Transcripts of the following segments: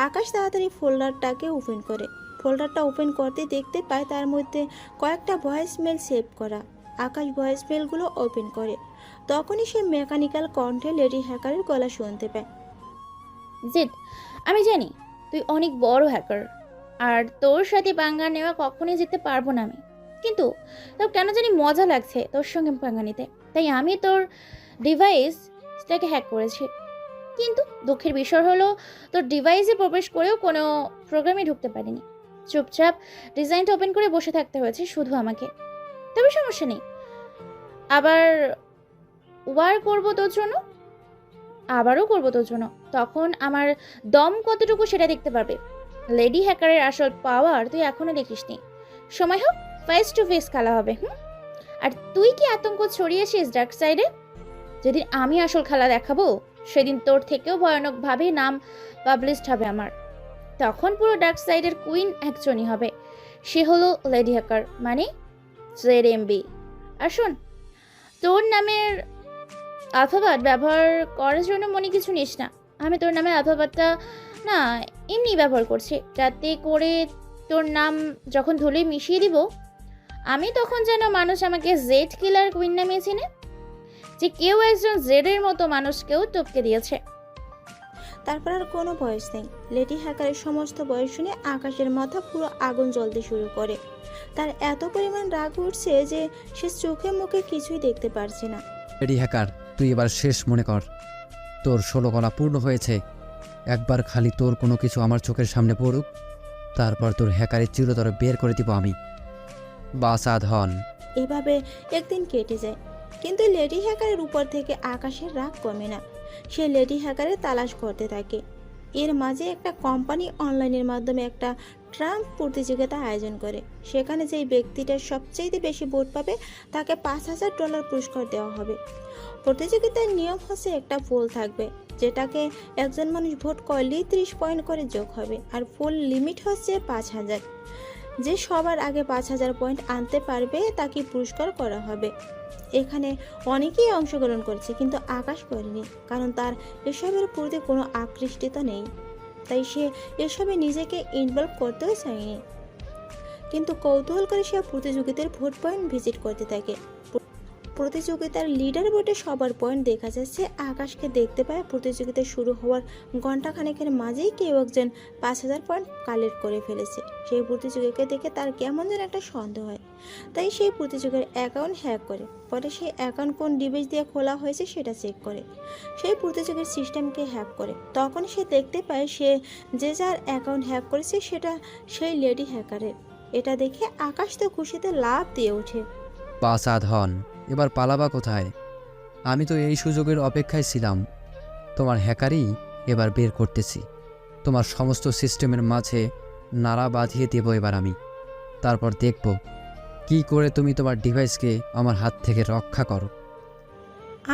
আকাশ তাড়াতাড়ি ফোল্ডারটাকে ওপেন করে। ফোল্ডারটা ওপেন করতে দেখতে পায় তার মধ্যে কয়েকটা ভয়েস মেল সেভ করা। আকাশ ভয়েস মেলগুলো ওপেন করে। তখনই সে মেকানিক্যাল কণ্ঠে লেডি হ্যাকারের গলা শুনতে পায়। জিদ, আমি জানি তুই অনেক বড় হ্যাকার, আর তোর সাথে পাঙ্গা নেওয়া কখনোই জিততে পারবো না আমি। কিন্তু তোর কেন জানি মজা লাগছে তোর সঙ্গে পাঙ্গা নিতে, তাই আমি তোর ডিভাইসটাকে হ্যাক করেছি। কিন্তু দুঃখের বিষয় হলো তোর ডিভাইসে প্রবেশ করেও কোনো প্রোগ্রামে ঢুকতে পারিনি। চুপচাপ ডিজাইনটা ওপেন করে বসে থাকতে হয়েছে শুধু আমাকে। তবে সমস্যা নেই, আবার ওয়ার করবো তোর জন্য, আবারও করবো তোর জন্য। তখন আমার দম কতটুকু সেটা দেখতে পারবে। লেডি হ্যাকারের আসল পাওয়ার তুই এখনো দেখিসনি। সময় হোক ফেস টু ফেস খেলা হবে। আর তুই কি আতঙ্ক ছড়িয়েছিস ডার্ক সাইডে? যেদিন আমি আসল খেলা দেখাবো সেদিন তোর থেকেও ভয়ানকভাবে নাম পাবলিশড হবে আমার। তখন পুরো ডার্ক সাইডের কুইন একজনই হবে, সে হলো লেডি হ্যাকার, মানে জেডএমবি। আর শোন, তোর নামের আলফাবাদ ব্যবহার করার জন্য মনে কিছু নিস না। আমি তোর নামে আলফাবাদটা না এমনি ব্যবহার করছি, যাতে করে তোর নাম যখন ধুলে মিশিয়ে দিব আমি, তখন যেন মানুষ আমাকে জেড কিলার কুইন নামে চিনে, যে কেউ একজন জেডের মতো মানুষকেও টপকে দিয়েছে। তারপর আর কোনো বয়স নেই। লেডি হ্যাকারের সমস্ত বয়স শুনে আকাশের মাথা পুরো আগুন জ্বলতে শুরু করে। তার এত পরিমাণ রাগ উঠছে যে সে চোখে মুখে কিছুই দেখতে পারছে না। লেডি হ্যাকার, তুই এবার শেষ মনে কর। তোর 16 কলা পূর্ণ হয়েছে। একবার খালি তোর কোনো কিছু আমার চোখের সামনে পড়ুক, তারপর তোর হ্যাকারের চিরতরে বের করে দিব আমি। বাসাধন। এভাবে একদিন কেটে যায়, কিন্তু লেডি হ্যাকারের উপর থেকে আকাশের রাগ কমে না। সে লেডি হ্যাকারের তালাশ করতে থাকে। এর মাঝে একটা কোম্পানি অনলাইনের মাধ্যমে একটা ট্রাম্প প্রতিযোগিতা আয়োজন করে। সেখানে যেই ব্যক্তিটার সবচেয়ে বেশি ভোট পাবে তাকে $5,000 পুরস্কার দেওয়া হবে। প্রতিযোগিতার নিয়ম হচ্ছে একটা পোল থাকবে, যেটাকে একজন মানুষ ভোট করলেই 30 পয়েন্ট করে যোগ হবে, আর পোল লিমিট হচ্ছে 5,000। যে সবার আগে 5,000 পয়েন্ট আনতে পারবে তাকে পুরস্কার করা হবে। এখানে অনেকেই অংশগ্রহণ করছে, কিন্তু আকাশ করেনি, কারণ তার এসবের প্রতি কোনো আকৃষ্টিত নেই। তাই সে এসবে নিজেকে ইনভলভ করতেও চায়নি। কিন্তু কৌতূহল করে সে প্রতিযোগিতার ভোট পয়েন্ট ভিজিট করতে থাকে। প্রতিযোগিতার লিডার বোর্ডে সবার পয়েন্ট দেখা যাচ্ছে। আকাশকে দেখতে পায় প্রতিযোগিতা শুরু হওয়ার ঘণ্টাখানেকের মাঝেই কেউ একজন 5,000 পয়েন্ট কালেক্ট করে ফেলেছে। সেই প্রতিযোগীকে দেখে তার কেমন যেন একটা সন্দেহ হয়, তাই সেই প্রতিযোগীর অ্যাকাউন্ট হ্যাক করে। পরে সেই অ্যাকাউন্ট কোন ডিভাইস দিয়ে খোলা হয়েছে সেটা চেক করে সেই প্রতিযোগীর সিস্টেমকে হ্যাক করে। তখন সে দেখতে পায় সে যে যার অ্যাকাউন্ট হ্যাক করেছে সেটা সেই লেডি হ্যাকারের। এটা দেখে আকাশ তো খুশিতে লাফ দিয়ে ওঠে। বাসাধন, এবার পালাবা কোথায়? আমি তো এই সুযোগের অপেক্ষায় ছিলাম। তোমার হ্যাকারই এবার বের করতেছি। তোমার সমস্ত সিস্টেমের মাঝে নাড়া বাঁধিয়ে দেব এবার আমি। তারপর দেখব কি করে তুমি তোমার ডিভাইসকে আমার হাত থেকে রক্ষা করো।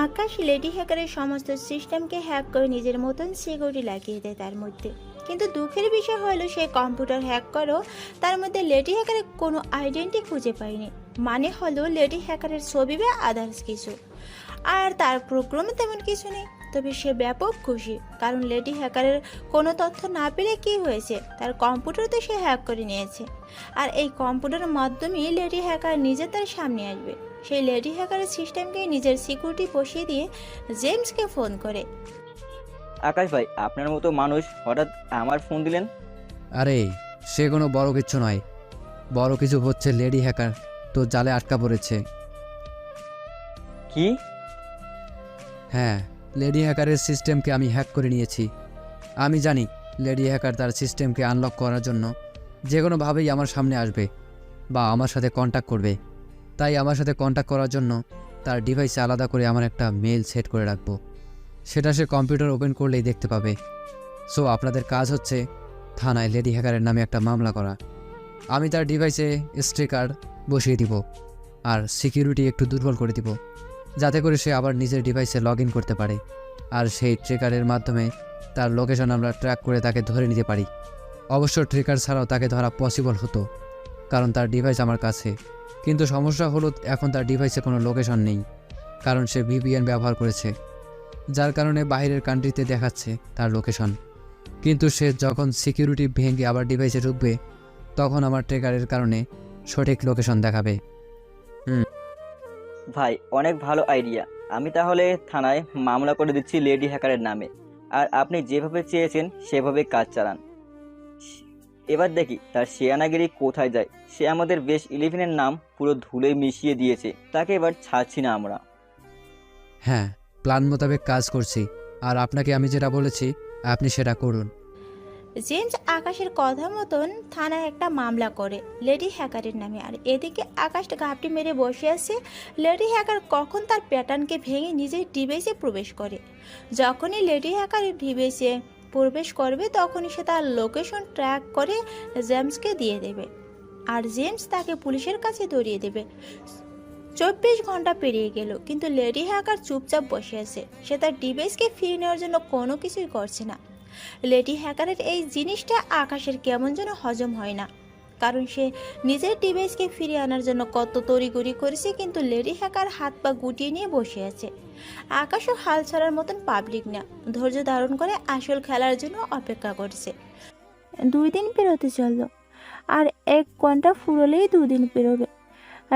আকাশ লেডি হ্যাকারের সমস্ত সিস্টেমকে হ্যাক করে নিজের মতন সিকিউরিটি লাগিয়ে দেয় তার মধ্যে। কিন্তু দুঃখের বিষয় হলো সে কম্পিউটার হ্যাক করেও তার মধ্যে লেডি হ্যাকারের কোনো আইডেন্টি খুঁজে পায়নি। মানে হলো লেডি হ্যাকারের ছবি বা আদার্স কিছু, আর তার প্রোগ্রামে তেমন কিছু নেই। তবে সে ব্যাপক খুশি, কারণ লেডি হ্যাকারের কোনো তথ্য না পেলে কী হয়েছে, তার কম্পিউটার তো সে হ্যাক করে নিয়েছে। আর এই কম্পিউটারের মাধ্যমেই লেডি হ্যাকার নিজে তার সামনে আসবে। সেই লেডি হ্যাকারের সিস্টেমকে নিজের সিকিউরিটি বসিয়ে দিয়ে জেমসকে ফোন করে। আকাশ ভাই, আপনার মতো মানুষ হঠাৎ আমার ফোন দিলেন? আরে সে কোনো বড় কিছু নয়। বড় কিছু হচ্ছে, লেডি হ্যাকার তো জালে আটকা পড়েছে। কি? হ্যাঁ, লেডি হ্যাকারের সিস্টেমকে আমি হ্যাক করে নিয়েছি। আমি জানি লেডি হ্যাকার তার সিস্টেমকে আনলক করার জন্য যে কোনোভাবেই আমার সামনে আসবে বা আমার সাথে কন্ট্যাক্ট করবে। তাই আমার সাথে কন্ট্যাক্ট করার জন্য তার ডিভাইসে আলাদা করে আমার একটা মেল সেট করে রাখবো। সেটা সে কম্পিউটার ওপেন করলেই দেখতে পাবে। সো আপনাদের কাজ হচ্ছে থানায় লেডি হ্যাকারের নামে একটা মামলা করা। আমি তার ডিভাইসে স্টিকার বসিয়ে দিব আর সিকিউরিটি একটু দুর্বল করে দিব, যাতে করে সে আবার নিজের ডিভাইসে লগ ইন করতে পারে। আর সেই ট্রেকারের মাধ্যমে তার লোকেশন আমরা ট্র্যাক করে তাকে ধরে নিতে পারি। অবশ্য ট্রেকার ছাড়াও তাকে ধরা পসিবল হতো, কারণ তার ডিভাইস আমার কাছে। কিন্তু সমস্যা হলো এখন তার ডিভাইসে কোনো লোকেশন নেই, কারণ সে ভিপিএন ব্যবহার করেছে, যার কারণে বাইরের কান্ট্রিতে দেখাচ্ছে তার লোকেশন। কিন্তু সে যখন সিকিউরিটি ভেঙে আবার ডিভাইসে ঢুকবে তখন আমার ট্র্যাকারের কারণে সঠিক লোকেশন দেখাবে। ভাই অনেক ভালো আইডিয়া। আমি তাহলে থানায় মামলা করে দিচ্ছি লেডি হ্যাকারের নামে, আর আপনি যেভাবে চেয়েছেন সেভাবে কাজ চালান। এবার দেখি তার শেয়ানাগিরি কোথায় যায়। সে আমাদের বেশ 11-এর নাম পুরো ধুলোয় মিশিয়ে দিয়েছে, তাকে এবার ছাড়ছি না আমরা। হ্যাঁ, প্ল্যান মোতাবেক কাজ করছি, আর আপনাকে আমি যেটা বলেছি আপনি সেটা করুন। জেমস আকাশের কথা মতন থানায় একটা মামলা করে লেডি হ্যাকারের নামে, আর এদিকে আকাশ ঘাপটি মেরে বসে আছে। লেডি হ্যাকার কখন তার প্যাটার্নকে ভেঙে নিজের ডিভাইসে প্রবেশ করে। যখনই লেডি হ্যাকার ডিভাইসে প্রবেশ করবে তখনই সে তার লোকেশন ট্র্যাক করে জেমসকে দিয়ে দেবে, আর জেমস তাকে পুলিশের কাছে ধরিয়ে দেবে। 24 ঘন্টা পেরিয়ে গেল, কিন্তু লেডি হ্যাকার চুপচাপ বসে আছে। সে তার ডিভাইসকে ফিরিয়ে নেওয়ার জন্য কোনো কিছুই করছে না। লেডি হ্যাকারের এই জিনিসটা আকাশের কেমন যেন হজম হয় না, কারণ সে নিজের ডিভাইসকে ফিরিয়ে আনার জন্য কত তড়িঘড়ি করেছে, কিন্তু লেডি হ্যাকার হাত পা গুটিয়ে নিয়ে বসে আছে। আকাশও হাল ছাড়ার মতন পাবলিক না, ধৈর্য ধারণ করে আসল খেলার জন্য অপেক্ষা করছে। 2 দিন পেরোতে চললো, আর 1 ঘন্টা ফুরলেই 2 দিন পেরোবে।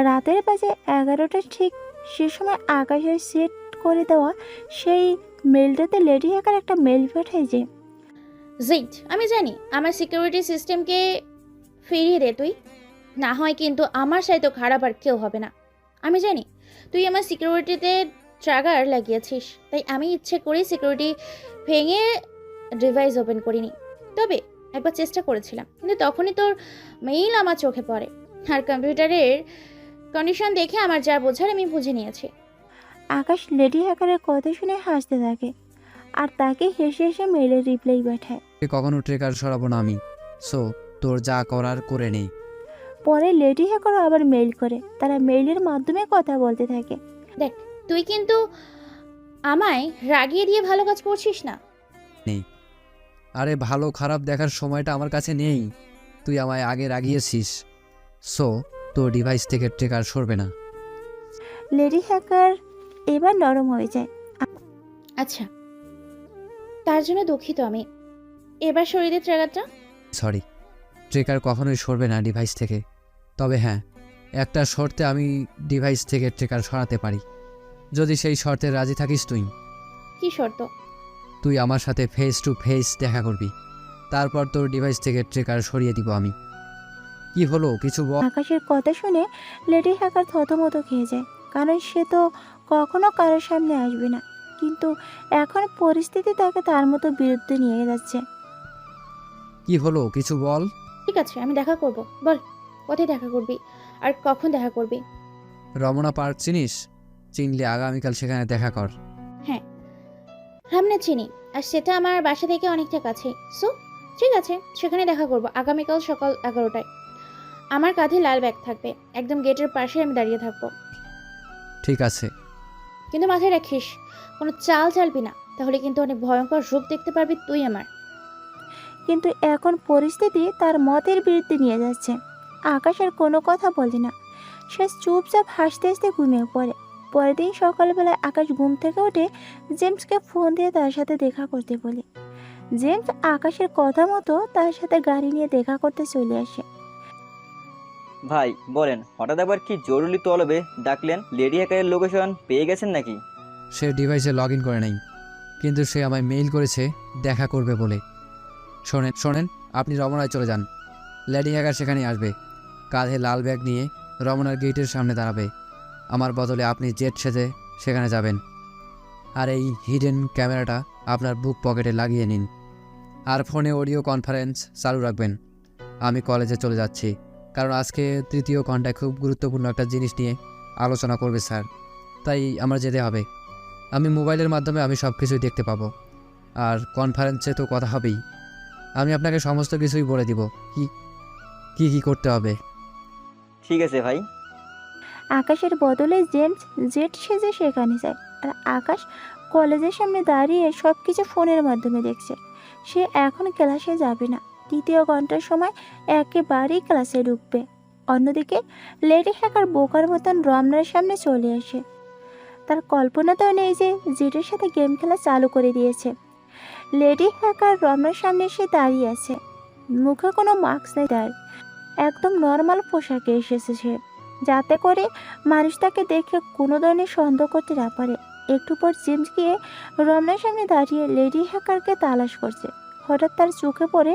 রাতের বাজে 11টা ঠিক। সে সময় আকাশের সেট করে দেওয়া সেই মেলটাতে লেডি হ্যাকার একটা মেল পাঠায় যে, জিট, আমি জানি আমার সিকিউরিটি সিস্টেমকে ফিরিয়ে দে তুই, না হয় কিন্তু আমার সাথে খারাপ আর কেউ হবে না। আমি জানি তুই আমার সিকিউরিটিতে ট্র্যাগার লাগিয়েছিস, তাই আমি ইচ্ছে করেই সিকিউরিটি ভেঙে ডিভাইস ওপেন করিনি। তবে একবার চেষ্টা করেছিলাম, কিন্তু তখনই তোর মেইল আমার চোখে পড়ে, আর কম্পিউটারের কন্ডিশন দেখে আমার যা বোঝার আমি বুঝে নিয়েছি। আকাশ লেডি হ্যাকারের কথা শুনে হাসতে থাকে, আর তাকে হেসে হেসে মেলের রিপ্লাই পাঠায়। কখনো ট্র্যাকার সরাবো না আমি, সো তোর যা করার করে নেই। পরে লেডি হ্যাকারও আবার মেইল করে, তারা মেইলের মাধ্যমে কথা বলতে থাকে। দেখ, তুই কিন্তু আমায় রাগিয়ে দিয়ে ভালো কাজ করছিস না। আরে ভালো খারাপ দেখার সময়টা আমার কাছে নেই, তুই আমায় আগে রাগিয়েছিস, সো তোর ডিভাইস থেকে ট্র্যাকার সরবে না। লেডি হ্যাকার এবার নরম হয়ে যায়। আচ্ছা, তার জন্য দুঃখিত আমি। এবার সরিয়ে দে ট্র্যাগারটা। সরি, ট্র্যাকার কখনোই সরবে না ডিভাইস থেকে। তবে হ্যাঁ, একটা শর্তে আমি ডিভাইস থেকে ট্র্যাকার সরাতে পারি, যদি সেই শর্তে রাজি থাকিস তুই। কি শর্ত? তুই আমার সাথে ফেস টু ফেস দেখা করবি, তারপর তোর ডিভাইস থেকে ট্র্যাকার সরিয়ে দিব আমি। কি হলো, কিছু বল। আকাশের কথা শুনে লেডি হ্যাকার থতমত খেয়ে যায়, কারণ সে তো কখনো কারোর সামনে আসবে না, কিন্তু এখন পরিস্থিতি তাকে তার মতো বিরুদ্ধে নিয়ে যাচ্ছে। কি হলো, কিছু বল। ঠিক আছে, আমি দেখা করব। বল, কোথায় দেখা করবি আর কখন দেখা করবি? রমনা পার্ক চিনিস? চিনলে আগামীকাল সেখানে দেখা কর। হ্যাঁ, সামনে চিনি, আর সেটা আমার বাসা থেকে অনেকটা কাছে। সো ঠিক আছে, সেখানে দেখা করব আগামীকাল সকাল 11টায়। আমার কাঁধে লাল ব্যাগ থাকবে, একদম গেটের পাশে আমি দাঁড়িয়ে থাকবো। ঠিক আছে। কিন্তু মাথায় রাখিস, কোনো চাল চালবি না, তাহলে কিন্তু অনেক ভয়ঙ্কর রূপ দেখতে পারবি তুই আমার। কিন্তু এখন পরিস্থিতি তার মতের বিরুদ্ধে নিয়ে যাচ্ছে। আকাশ আর কোনো কথা বলে না, সে চুপচাপ হাসতে হাসতে ঘুমিয়ে পড়ে। পরের দিন সকালবেলায় আকাশ ঘুম থেকে উঠে জেমসকে ফোন দিয়ে তার সাথে দেখা করতে বলে। জেমস আকাশের কথা মতো তার সাথে গাড়ি নিয়ে দেখা করতে চলে আসে। ভাই বলেন, হঠাৎ আবার কি জরুরি তলবে ডাকলেন? লেডি হ্যাকারের লোকেশন পেয়ে গেছেন নাকি? সে ডিভাইসে লগ ইন করে নাই, কিন্তু সে আমায় মেইল করেছে দেখা করবে বলে। শোনেন, আপনি রমনায় চলে যান, লেডি হ্যাকার সেখানেই আসবে। কাঁধে লাল ব্যাগ নিয়ে রমনার গেটের সামনে দাঁড়াবে। আমার বদলে আপনি জেট সেজে সেখানে যাবেন, আর এই হিডেন ক্যামেরাটা আপনার বুক পকেটে লাগিয়ে নিন, আর ফোনে অডিও কনফারেন্স চালু রাখবেন। আমি কলেজে চলে যাচ্ছি, কারণ আজকে 3য় ঘন্টায় খুব গুরুত্বপূর্ণ একটা জিনিস নিয়ে আলোচনা করবে স্যার, তাই আমার যেতে হবে। আমি মোবাইলের মাধ্যমে আমি সব কিছুই দেখতে পাবো, আর কনফারেন্সে তো কথা হবেই। আমি আপনাকে সমস্ত কিছুই বলে দিব কি করতে হবে। ঠিক আছে ভাই। আকাশের বদলে জেমস জেট সেজে সেখানে যায়, আর আকাশ কলেজের সামনে দাঁড়িয়ে সব কিছু ফোনের মাধ্যমে দেখছে। সে এখন ক্লাসে যাবে না, 3য় ঘন্টার সময় একেবারেই ক্লাসে ঢুকবে। অন্যদিকে লেডি হ্যাকার বোকার মতন রমনার সামনে চলে আসে। তার কল্পনাতেও নেই যে জেটের সাথে গেম খেলা চালু করে দিয়েছে। লেডি হ্যাকার রমনার সামনে এসে দাঁড়িয়ে আছে। মুখে কোনো মাস্ক নেই তার, একদম নর্মাল পোশাকে এসেছে সে, যাতে করে মানুষ তাকে দেখে কোনো ধরনের সন্দেহ করতে না পারে। একটু পর জেমস গিয়ে রমনার সামনে দাঁড়িয়ে লেডি হ্যাকারকে তালাশ করছে। হঠাৎ তার চোখে পড়ে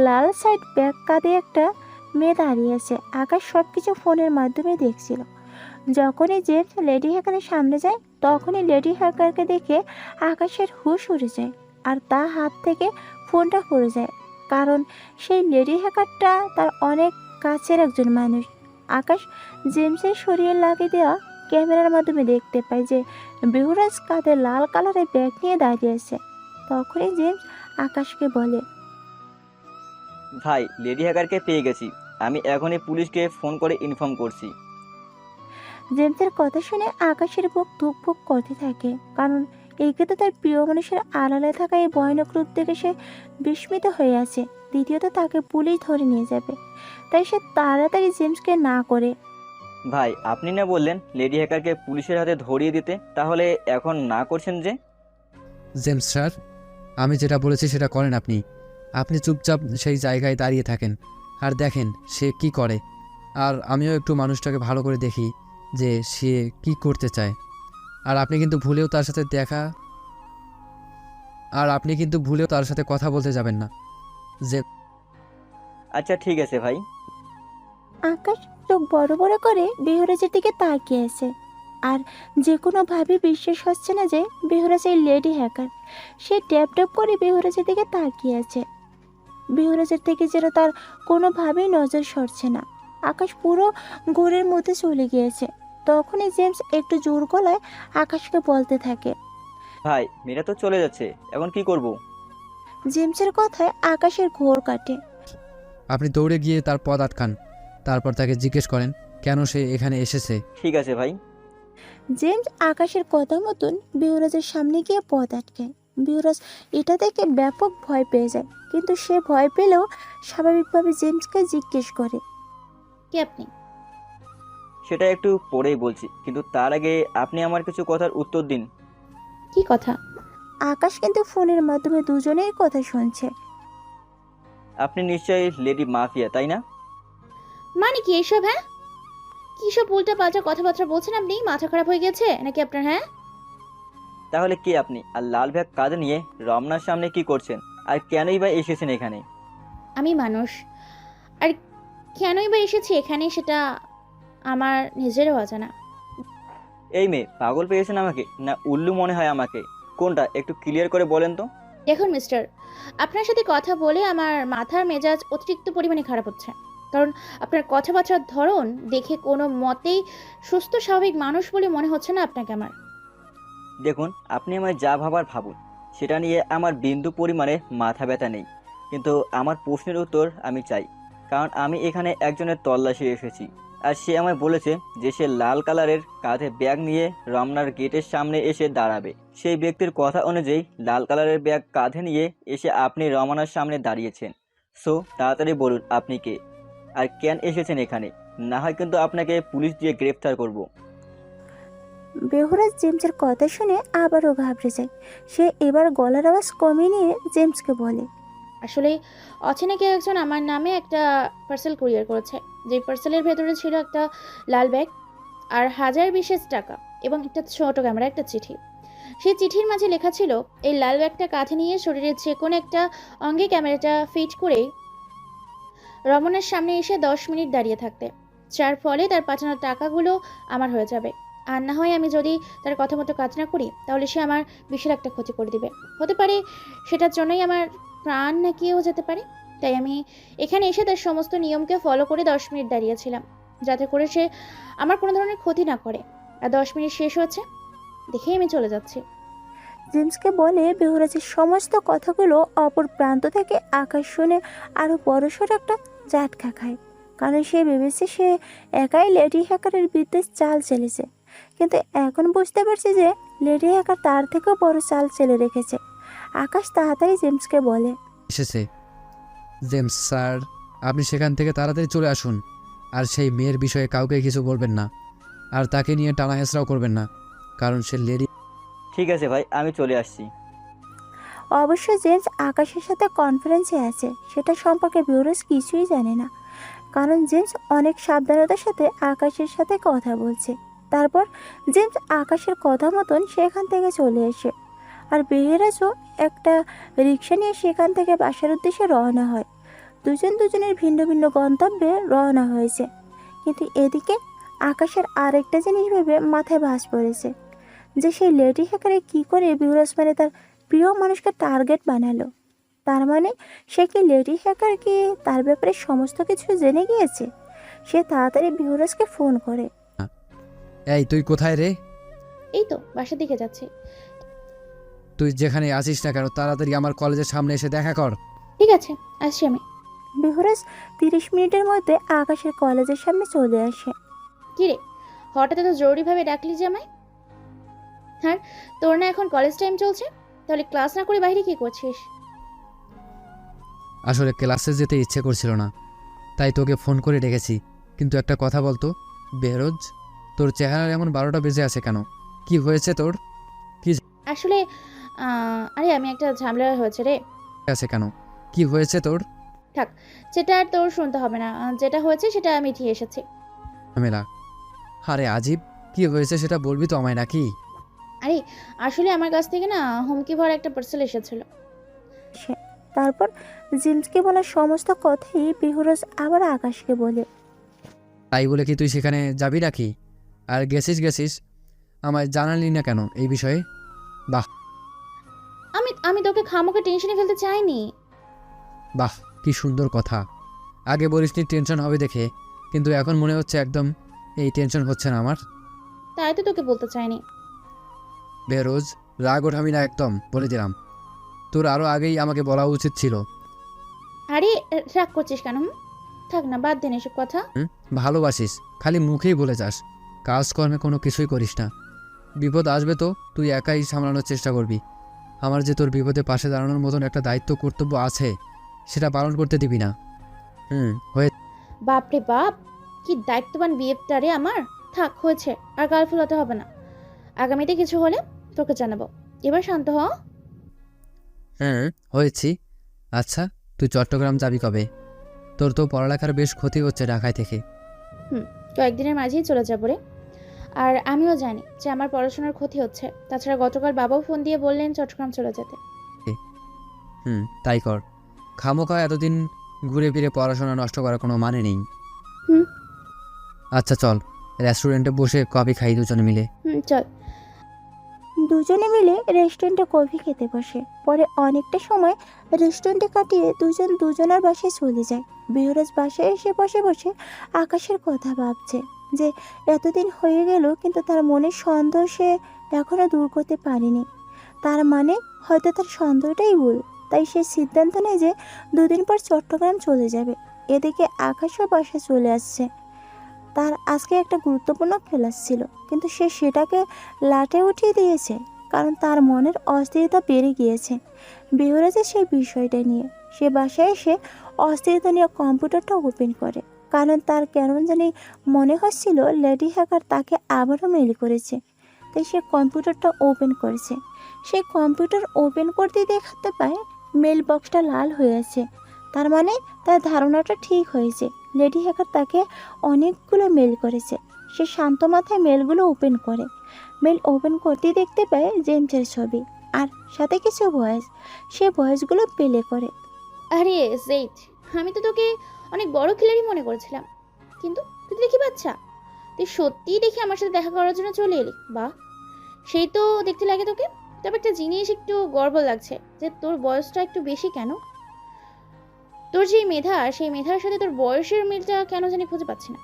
লাল সাইড ব্যাগ কাঁধে একটা মেয়ে দাঁড়িয়ে আছে। আকাশ সব কিছু ফোনের মাধ্যমে দেখছিল। যখনই জেমস লেডি হ্যাকারের সামনে যায়, তখনই লেডি হ্যাকারকে দেখে আকাশের হুঁশ উড়ে যায় আর তার হাত থেকে ফোনটা পড়ে যায়। কারণ সেই লেডি হ্যাকারটা তার অনেক কাছের একজন মানুষ। আকাশ জেমসের শরীরে লাগিয়ে দেওয়া ক্যামেরার মাধ্যমে দেখতে পায় যে বেহুরাজ কাঁধে লাল কালারের ব্যাগ নিয়ে দাঁড়িয়ে আছে। তখনই জেমস আকাশকে বলে, ভাই, লেডি হ্যাকারকে পেয়ে গেছি। আমি এখনই পুলিশকে ফোন করে ইনফর্ম করছি। জেমসের কথা শুনে আকাশের বুক ধুকপুক করতে থাকে, কারণ একে তো তার প্রিয় মানুষের আড়ালে থাকা এই ভয়ানক রূপ দেখে সে বিস্মিত হয়ে আছে। দ্বিতীয়ত তাকে পুলিশ ধরে নিয়ে যাবে, তাই সে তাড়াতাড়ি জেমসকে না করে। ভাই, আপনি না বললেন লেডি হ্যাকারকে পুলিশের হাতে ধরিয়ে দিতে, তাহলে এখন না করছেন যে? জেমস স্যার, আমি যেটা বলেছি সেটা করেন আপনি। আপনি চুপচাপ সেই জায়গায় দাঁড়িয়ে থাকেন আর দেখেন সে কি করে। আর আমিও একটু মানুষটাকে ভালো করে দেখি যে সে কি করতে চায়। আর আপনি কিন্তু ভুলেও তার সাথে কথা বলতে যাবেন না। যে আচ্ছা ঠিক আছে ভাই। আকাশ চোখ বড় বড় করে বেহুরাজের দিকে তাকিয়ে আছে। আর যে কোনোভাবে বিশ্বাস হচ্ছে না যে বেহুরাজ এই লেডি হ্যাকার। সে ট্যাপ ট্যাপ করে বেহুরাজের দিকে তাকিয়ে আছে। বেহুরাজের থেকে যেন তার কোনোভাবেই নজর সরছে না। আকাশ পুরো ঘোরের মধ্যে চলে গিয়েছে। তখনই জেমস একটু জোর গলায় আকাশকে বলতে থাকে। ভাই, মেয়েরা তো চলে যাচ্ছে, এখন কি করব? জেমসের কথায় আকাশের ঘোর কাটে। আপনি দৌড়ে গিয়ে তার পথ আটকান, তারপর তাকে জিজ্ঞেস করেন কেন সে এখানে এসেছে। ঠিক আছে ভাই। জেমস আকাশের কথা মতন বেহুরাজের সামনে গিয়ে পথ আটকায়। বেহুরাজ এটা দেখে ব্যাপক ভয় পেয়ে যায়, কিন্তু সে ভয় পেলেও স্বাভাবিকভাবে জেমসকে জিজ্ঞেস করে। কে আপনি? সেটা একটু পরেই বলছি, কিন্তু তার আগে আপনি আমার কিছু কথার উত্তর দিন। কি কথা? আকাশ কিন্তু ফোনের মাধ্যমে দুজনেই কথা শুনছে। আপনি নিশ্চয়ই লেডি মাফিয়া, তাই না? মানে কি এইসব? হ্যাঁ, কি সব উল্টা পাল্টা কথাবার্তা বলছেন আপনি? মাথা খারাপ হয়ে গেছে নাকি আপনার? হ্যাঁ, তাহলে কে আপনি? আর লাল ব্যাগ কাঁধে নিয়ে রমনার সামনে কি করছেন? আর কেনই বা এসেছেন এখানে? আমি মানুষ, আর কেনই বা এসেছি এখানে সেটা আমার নিজেরও অজানা। এই মেয়ে, পাগল পেয়েছেন আমাকে না উল্লু মনে হয় আমাকে? কোনটা একটু ক্লিয়ার করে বলেন তো। দেখুন মিস্টার, আপনার সাথে কথা বলে আমার মাথার মেজাজ অতিরিক্ত পরিমাণে খারাপ হচ্ছে। কারণ আপনার কথাবার্তার ধরন দেখে কোনো মতেই সুস্থ স্বাভাবিক মানুষ বলে মনে হচ্ছে না আপনাকে আমার। দেখুন, আপনি আমায় যা ভাবার ভাবুন, সেটা নিয়ে আমার বিন্দু পরিমাণে মাথা ব্যথা নেই। কিন্তু আমার প্রশ্নের উত্তর আমি চাই, কারণ আমি এখানে একজনের তল্লাশি এসেছি। আর সে আমায় বলেছে যে সে লাল কালারের কাঁধে ব্যাগ নিয়ে রমনার গেটের সামনে এসে দাঁড়াবে। সেই ব্যক্তির কথা অনুযায়ী লাল কালারের ব্যাগ কাঁধে নিয়ে এসে আপনি রমনার সামনে দাঁড়িয়েছেন। সো তাড়াতাড়ি বলুন আপনি কে, আর কেন এসেছেন এখানে? না হয় কিন্তু আপনাকে পুলিশ দিয়ে গ্রেফতার করব। বেহুরাজ জেমসের কথা শুনে আবারও ঘাবড়ে যায়। সে এবার গলার আওয়াজ কমিয়ে নিয়ে জেমসকে বলে। আসলে অচেনা কেউ একজন আমার নামে একটা পার্সেল কুরিয়ার করেছে। যে পার্সেলের ভেতরে ছিল একটা লাল ব্যাগ আর 1020 টাকা এবং একটা ছোট ক্যামেরা, একটা চিঠি। সেই চিঠির মাঝে লেখা ছিল, এই লাল ব্যাগটা কাঁধে নিয়ে শরীরের যে কোনো একটা অঙ্গে ক্যামেরাটা ফিট করে রমনের সামনে এসে 10 মিনিট দাঁড়িয়ে থাকতে, যার ফলে তার পাঠানো টাকাগুলো আমার হয়ে যাবে। আর না হয় আমি যদি তার কথা মতো কাজ না করি, তাহলে সে আমার বিশাল একটা ক্ষতি করে দিবে। হতে পারে সেটার জন্যই আমার প্রাণ নাকিয়েও যেতে পারে। তাই আমি এখানে এসে তার সমস্ত নিয়মকে ফলো করে 10 মিনিট দাঁড়িয়েছিলাম, যাতে করে সে আমার কোনো ধরনের ক্ষতি না করে। আর 10 মিনিট শেষ হচ্ছে দেখেই আমি চলে যাচ্ছি। জেমসকে বলে। বেহুরাজের সমস্ত কথাগুলো অপর প্রান্ত থেকে আকাশ শুনে আরও বড়সড় একটা ঝাটকা খায়, কারণ সে ভেবেছে সে একাই লেডি হ্যাকারের বিরুদ্ধে চাল চেলেছে। কিন্তু এখন বুঝতে পারছে যে লেডি হ্যাকার তার থেকেও বড় চাল চেলে রেখেছে। আকাশ তাড়াতাড়ি জেমসকে বলে। এসেছে জেমস স্যার, আপনি সেখান থেকে তাড়াতাড়ি চলে আসুন। আর সেই মেয়ের বিষয়ে কাউকে কিছু বলবেন না, আর তাকে নিয়ে টানা হেঁচড়াও করবেন না, কারণ সে লেডি। ঠিক আছে ভাই, আমি চলে আসছি। অবশ্য জেমস আকাশের সাথে কনফারেন্সে আছে সেটা সম্পর্কে বিহরজ কিছুই জানে না, কারণ জেমস অনেক সাবধানতার সাথে আকাশের সাথে কথা বলছে। তারপর জেমস আকাশের কথা মতন সেখান থেকে চলে আসে, আর বিহরাজও একটা রিক্সা নিয়ে সেখান থেকে বাসার উদ্দেশ্যে রওনা হয়। দুজনের ভিন্ন ভিন্ন গন্তব্যে রওনা হয়েছে, কিন্তু এদিকে আকাশের আরেকটা জিনিস ভেবে মাথায় ভাঁজ পড়েছে যে সেই লেডি হ্যাকারে কী করে বিহরাজ মানে তার প্রিয় মানুষকে টার্গেট বানালো। তার মানে সে কি লেডি হ্যাকার কি তার ব্যাপারে সমস্ত কিছু জেনে গিয়েছে? সে তাড়াতাড়ি বিহরাজকে ফোন করে। এই তুই কোথায় রে? এই তো বাসার দিকে যাচ্ছি। তুই যেখানে আছিস না কেন তাড়াতাড়ি আমার কলেজের সামনে এসে দেখা কর। ঠিক আছে, আসছি আমি। বিহরাজ 30 মিনিটের মধ্যে আকাশের কলেজের সামনে চলে আসে। কী রে, হঠাৎ এত জরুরিভাবে ডাকলি যে আমায়? হ্যাঁ, তোর না এখন কলেজ টাইম চলছে, তাহলে ক্লাস না করে বাইরে কী করছিস? আসলে ক্লাসে যেতে ইচ্ছে করছিল না, তাই তোকে ফোন করে ডেকেছি। কিন্তু একটা কথা বলতো বেহরোজ, তোর চেহারার এমন 12টা বেজে আছে কেন? কি হয়েছে তোর? আসলে আরে আমি একটা ঝামেলা হয়েছে রে। আছে কেন? কি হয়েছে তোর? সেটা আর তোর শুনতে হবে না, যেটা হয়েছে সেটা আমি ঠিক এসেছি। ঝামেলা? আরে আজিব, কি হয়েছে সেটা বলবি তো আমায় নাকি? আরে আসলে আমার কাছ থেকে না হুমকি ভরা একটা পার্সেল এসেছিল। তারপর জেমসকে বলা সমস্ত কথাই বিহরাজ আবার আকাশকে বলে। তাই বলে কি তুই সেখানে যাবি নাকি? আর গেছিস আমায় জানালি না কেন এই বিষয়ে? আমি তোকে খামোকে টেনশনে ফেলতে চাইনি। বাহ, কি সুন্দর কথা। আগে বলিসনি টেনশন হবে দেখে, কিন্তু এখন মনে হচ্ছে একদম এই টেনশন হচ্ছে না আমার। তাই তো তোকে বলতে চাইনি। বেরোজ, রাগ ওঠাবি না একদম, বলে দিলাম। তোর আরও আগেই আমাকে বলা উচিত ছিল। আরে রাগ করছিস কেন? থাক না, বাদ দেন এসব কথা। ভালোবাসিস, খালি মুখেই বলে যাস, কাজকর্মে কোনো কিছুই করিস না। বিপদ আসবে তো তুই একাই সামলানোর চেষ্টা করবি। আমার যে তোর বিপদে পাশে দাঁড়ানোর মতন একটা দায়িত্ব কর্তব্য আছে, সেটা পালন করতে দিবি না। হয়ে বাপরে বাপ, কি দায়িত্ববান বিয়েটা রে আমার। থাক, হয়েছে, আর গাল ফুলাতে হবে না। আগামীতে কিছু হলে তোকে জানাবো। এবার শান্ত হ। হয়েছি। আচ্ছা, তুই চট্টগ্রাম যাবি কবে? তোর তো পড়ালেখার বেশ ক্ষতি হচ্ছে ঢাকায় থেকে। কয়েকদিনের মাঝেই চলে যাবো রে। আর আমিও জানি যে আমার পড়াশোনার ক্ষতি হচ্ছে। তাছাড়া গতকাল বাবাও ফোন দিয়ে বললেন চট্টগ্রাম চলে যেতে। তাই কর। খামোখা এতদিন ঘুরে ফিরে পড়াশোনা নষ্ট করার কোনো মানে নেই। হুম। আচ্ছা চল, রেস্টুরেন্টে বসে কফি খাই দুজনে মিলে। চল। দুজনে মিলে রেস্টুরেন্টে কফি খেতে বসে। পরে অনেকটা সময় রেস্টুরেন্টে কাটিয়ে দুজনের বাসায় চলে যায়। বিহরাজ বাসায় এসে বসে বসে আকাশের কথা ভাবছে যে এতদিন হয়ে গেল কিন্তু তার মনের সন্দেহ সে এখনও দূর করতে পারেনি। তার মানে হয়তো তার সন্দেহটাই ভুল। তাই সে সিদ্ধান্ত নেয় যে 2 দিন পর চট্টগ্রাম চলে যাবে। এদিকে আকাশও বাসায় চলে আসছে। তার আজকে একটা গুরুত্বপূর্ণ ক্লাস ছিল, কিন্তু সে সেটাকে লাটে উঠিয়ে দিয়েছে কারণ তার মনের অস্থিরতা বেড়ে গিয়েছে বিহরাজের সেই বিষয়টা নিয়ে। সে বাসায় এসে অস্থিরতা নিয়ে কম্পিউটারটা ওপেন করে, কারণ তার কেমন জানি মনে হচ্ছিল লেডি হ্যাকার তাকে আবারও মেল করেছে। তাই সে কম্পিউটারটা ওপেন করেছে। সে কম্পিউটার ওপেন করতে দেখাতে পায় মেল বক্সটা লাল হয়ে আছে। তার মানে তার ধারণাটা ঠিক হয়েছে, লেডি হ্যাকার তাকে অনেকগুলো মেল করেছে। সে শান্ত মাথায় মেলগুলো ওপেন করে। মেল ওপেন করতেই দেখতে পায় জেমসের ছবি আর সাথে কিছু ভয়েস। সে ভয়েসগুলো প্লে করে। আরে জেইদ, আমি তো তোকে অনেক বড় খিলাড়ি মনে করেছিলাম, কিন্তু তুই দেখি বাচ্চা। তুই সত্যিই দেখি আমার সাথে দেখা করার জন্য চলে এলি। বাহ, সেই তো দেখতে লাগে তোকে। তবে একটা জিনিস একটু গর্ব লাগছে যে তোর বয়সটা একটু বেশি কেন। তোর যে মেধা, সেই মেধার সাথে তোর বয়সের মিলটা কেন জানি খুঁজে পাচ্ছি না।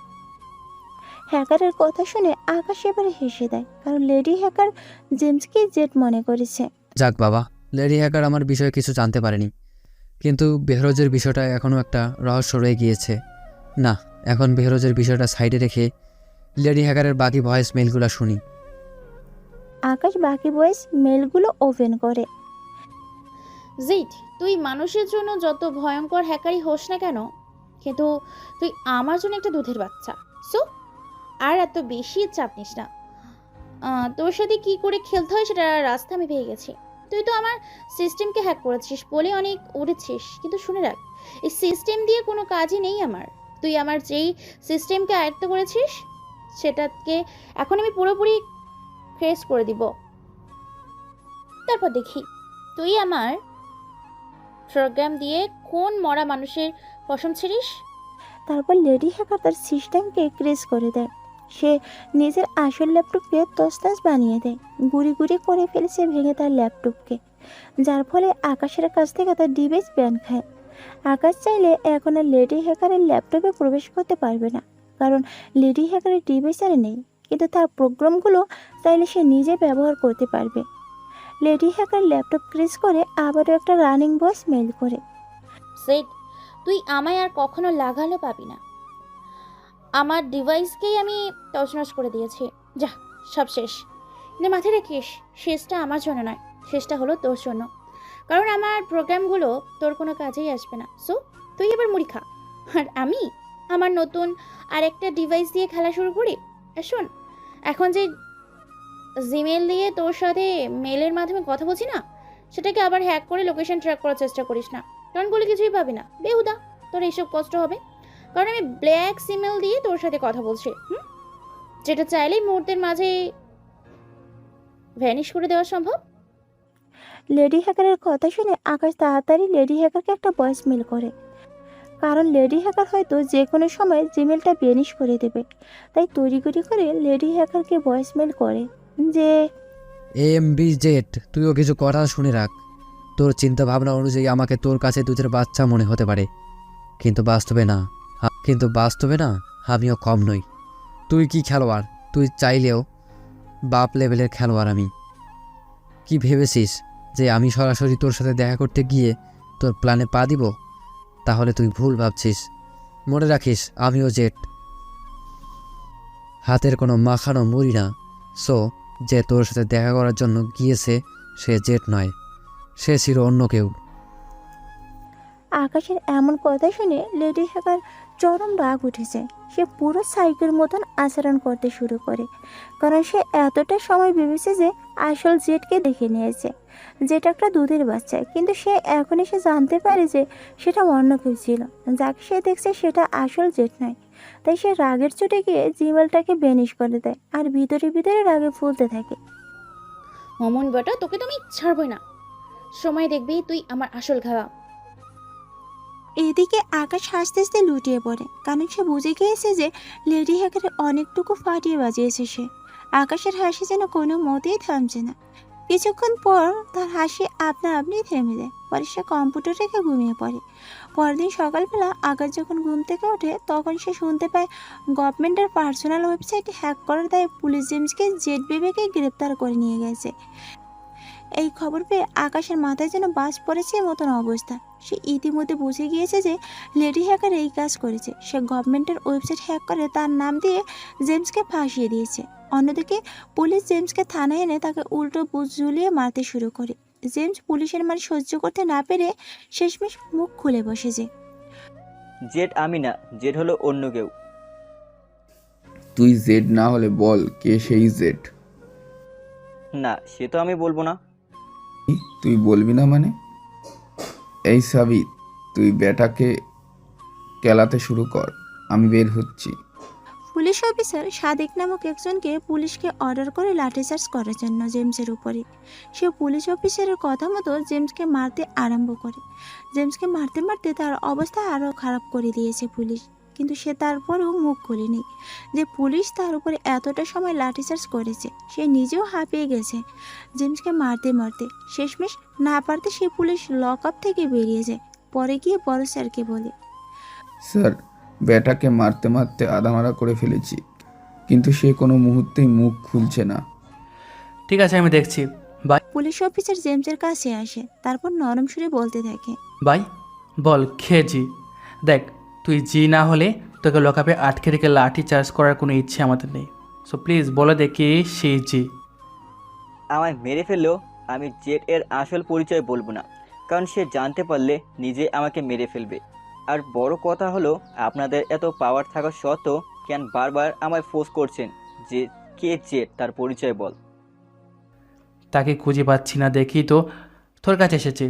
হ্যাকারের কথা শুনে আকাশ এবারে হেসে দেয়, কারণ লেডি হ্যাকার জেমসকে জেট মনে করেছে। যাক বাবা, লেডি হ্যাকার আমার বিষয়ে কিছু জানতে পারেনি, কিন্তু বেহরোজের বিষয়টা এখনও একটা রহস্য রয়ে গিয়েছে। না, এখন বেহরোজের বিষয়টা সাইডে রেখে লেডি হ্যাকারের বাকি ভয়েস মেলগুলো শুনি। আকাশ বাকি ভয়েস মেলগুলো ওপেন করে। জেইদ, তুই মানুষের জন্য যত ভয়ঙ্কর হ্যাকারই হোস না কেন, কিন্তু তুই আমার জন্য একটা দুধের বাচ্চা। সো আর এত বেশি চাপ নিস না। তোর সাথে কি করে খেলতে হয় সেটা রাস্তা আমি পেয়ে গেছি। তুই তো আমার সিস্টেমকে হ্যাক করেছিস বলে অনেক উড়েছিস, কিন্তু শুনে রাখ, এই সিস্টেম দিয়ে কোনো কাজই নেই আমার। তুই আমার যেই সিস্টেমকে আয়ত্ত করেছিস সেটাকে এখন আমি পুরোপুরি ক্রেস করে দিব। তারপর দেখি তুই আমার প্রোগ্রাম দিয়ে কোন মরা মানুষের পশম ছিড়িস। তারপর লেডি হ্যাকার তার সিস্টেমকে ক্রেশ করে দেয়। সে নিজের আসল ল্যাপটপকে তছনছ বানিয়ে দেয়, গুঁড়ি গুঁড়ি করে ফেলেছে ভেঙে তার ল্যাপটপকে, যার ফলে আকাশের কাছ থেকে তার ডিভাইস ব্যান খায়। আকাশ চাইলে এখন আর লেডি হ্যাকারের ল্যাপটপে প্রবেশ করতে পারবে না, কারণ লেডি হ্যাকারের ডিভাইস আর নেই, কিন্তু তার প্রোগ্রামগুলো চাইলে সে নিজে ব্যবহার করতে পারবে। লেডি হ্যাকার ল্যাপটপ ক্রেশ করে আবারও একটা রানিং ভয়েস মেইল করে। সেট, তুই আমায় আর কখনো লাগালো পাবি না। আমার ডিভাইসকেই আমি তছনছ করে দিয়েছি। যা, সব শেষ। কিন্তু মাথায় রাখিস, শেষটা আমার জন্য নয়, শেষটা হলো তোর জন্য। কারণ আমার প্রোগ্রামগুলো তোর কোনো কাজেই আসবে না। সো তুই এবার মুড়ি খা, আর আমি আমার নতুন আরেকটা ডিভাইস দিয়ে খেলা শুরু করি। আর শোন, এখন যে জিমেল দিয়ে তোর সাথে মেলের মাধ্যমে কথা বলছি না, সেটাকে আবার হ্যাক করে লোকেশন ট্র্যাক করার চেষ্টা করিস না, কারণ বলে কিছুই পাবি না। বেহুদা তোর এইসব কষ্ট হবে, কারণ আমি ব্ল্যাক সিমেল দিয়ে তোর সাথে কথা বলছি, যেটা চাইলেই মুহূর্তের মাঝে ভ্যানিশ করে দেওয়া সম্ভব। লেডি হ্যাকারের কথা শুনে আকাশ তাড়াতাড়ি লেডি হ্যাকারকে একটা ভয়েস মেল করে, কারণ লেডি হ্যাকার হয়তো যে কোনো সময় জিমেলটা বেনিশ করে দেবে। তাই তড়িঘড়ি করে লেডি হ্যাকারকে ভয়েস মেল করে যে, AMBZ, তুইও কিছু কথা শুনে রাখ। তোর চিন্তা ভাবনা অনুযায়ী আমাকে তোর কাছে দুধের বাচ্চা মনে হতে পারে, কিন্তু বাস্তবে না আমিও কম নই। তুই কি খেলোয়াড়? তুই চাইলেও বাপ লেভেলের খেলোয়াড় আমি। কি ভেবেছিস যে আমি সরাসরি তোর সাথে দেখা করতে গিয়ে তোর প্ল্যানে পা দিব? তাহলে তুই ভুল ভাবছিস। মনে রাখিস, আমিও জেট, হাতের কোনো মাখানো মুড়ি না। সো যে তোর সাথে দেখা করার জন্য গিয়েছে সে জেট নয়, সে ছিল অন্য কেউ। আকাশের এমন কথা শুনে লেডি হ্যাকার চরম রাগ উঠেছে। সে পুরো সাইকের মতন আচরণ করতে শুরু করে, কারণ সে এতটা সময় ভেবেছে যে আসল জেটকে দেখে নিয়েছে, যেটা একটা দুধের বাচ্চা, কিন্তু সে এখন এসে জানতে পারে যে সেটা অন্য কেউ ছিল। যাকে সে দেখছে সেটা আসল জেট নয়। তাই সে রাগের চোটে গিয়ে জিমেলটাকে বেনিশ করে দেয়, আর ভিতরে ভিতরে রাগে ফুলতে থাকে। অমন বেটা, তোকে তো আমি ছাড়বই না। সময় দেখবি তুই আমার আসল খাওয়া। এদিকে আকাশ হাসতে হাসতে লুটিয়ে পড়ে, কারণ সে বুঝে গিয়েছে যে লেডি হ্যাকারের অনেকটুকু ফাটিয়ে বাজিয়েছে সে। আকাশের হাসি যেন কোনো মতেই থামছে না। কিছুক্ষণ পর তার হাসি আপনা আপনি থেমে যায়। পরে সে কম্পিউটার রেখে ঘুমিয়ে পড়ে। পরদিন সকালবেলা আকাশ যখন ঘুম থেকে ওঠে, তখন সে শুনতে পায় গভর্নমেন্টের পার্সোনাল ওয়েবসাইটে হ্যাক করার দায়ে পুলিশ জেমসকে জেট বিবেকে গ্রেপ্তার করে নিয়ে গেছে। এই খবর পেয়ে আকাশের মাথায় যেন বাজ পড়েছে মতন অবস্থা। সে ইতিমধ্যে বুঝে গিয়েছে যে লেডি হ্যাকার এই কাজ করেছে। সে গভর্নমেন্টের ওয়েবসাইট হ্যাক করে তার নাম দিয়ে জেমসকে ফাঁসিয়ে দিয়েছে। অন্যদিকে পুলিশ জেমসকে থানায় এনে তাকে উল্টো বুঝ ঝুলিয়ে মারতে শুরু করে। জেমস পুলিশের মার সহ্য করতে না পেরে শেষমেশ মুখ খুলে বসেছে। জেট আমি না, জেট হলো অন্য কেউ। তুই জেড না হলে বল কে সেই জেড? না, সে তো আমি বলবো না। তুই বলবি না মানে? এই সাবিত, তুই বেটাকে কেলাতে শুরু কর, আমি বের হচ্ছি। পুলিশ অফিসার সাদিক নামক একজনকে পুলিশকে অর্ডার করে লাঠিচার্জ করার জন্য জেমসের উপরে। সে পুলিশ অফিসারের কথা মতো জেমসকে মারতে আরম্ভ করে। জেমসকে মারতে মারতে তার অবস্থা আরও খারাপ করে দিয়েছে পুলিশ, কিন্তু সে তারপরেও মুখ খুলেনি যে পুলিশ তার উপরে এতটা সময় লাঠিচার্জ করেছে। সে নিজেও হাঁপিয়ে গেছে জেমসকে মারতে মারতে। শেষমেশ না পারতে সে পুলিশ লক আপ থেকে বেরিয়ে যায়। পরে গিয়ে বড় স্যারকে বলে, স্যার, বেটাকে মারতে মারতে আধামারা করে ফেলেছি, কিন্তু সে কোনো মুহূর্তেই মুখ খুলছে না। ঠিক আছে, আমি দেখছি। বাই পুলিশ অফিসার জেমসের কাছে আসে, তারপর নরম সুরে বলতে থাকে, বাই। বল, খেয়ে জি। দেখ, তুই জি না হলে তোকে লকআপে আটকে রেখে লাঠি চার্জ করার কোনো ইচ্ছে আমাদের নেই। সো প্লিজ বলে দেখি সেই জি। আমায় মেরে ফেললেও আমি জেট এর আসল পরিচয় বলবো না, কারণ সে জানতে পারলে নিজে আমাকে মেরে ফেলবে। আর বড় কথা হলো, আপনাদের এত পাওয়ার থাকা সত্ত্বেও কেন বারবার আমায় ফোর্স করছেন যে কে জেট, তার পরিচয় বল। তাকে খুঁজে পাচ্ছি না দেখি তো তোর কাছে এসেছি।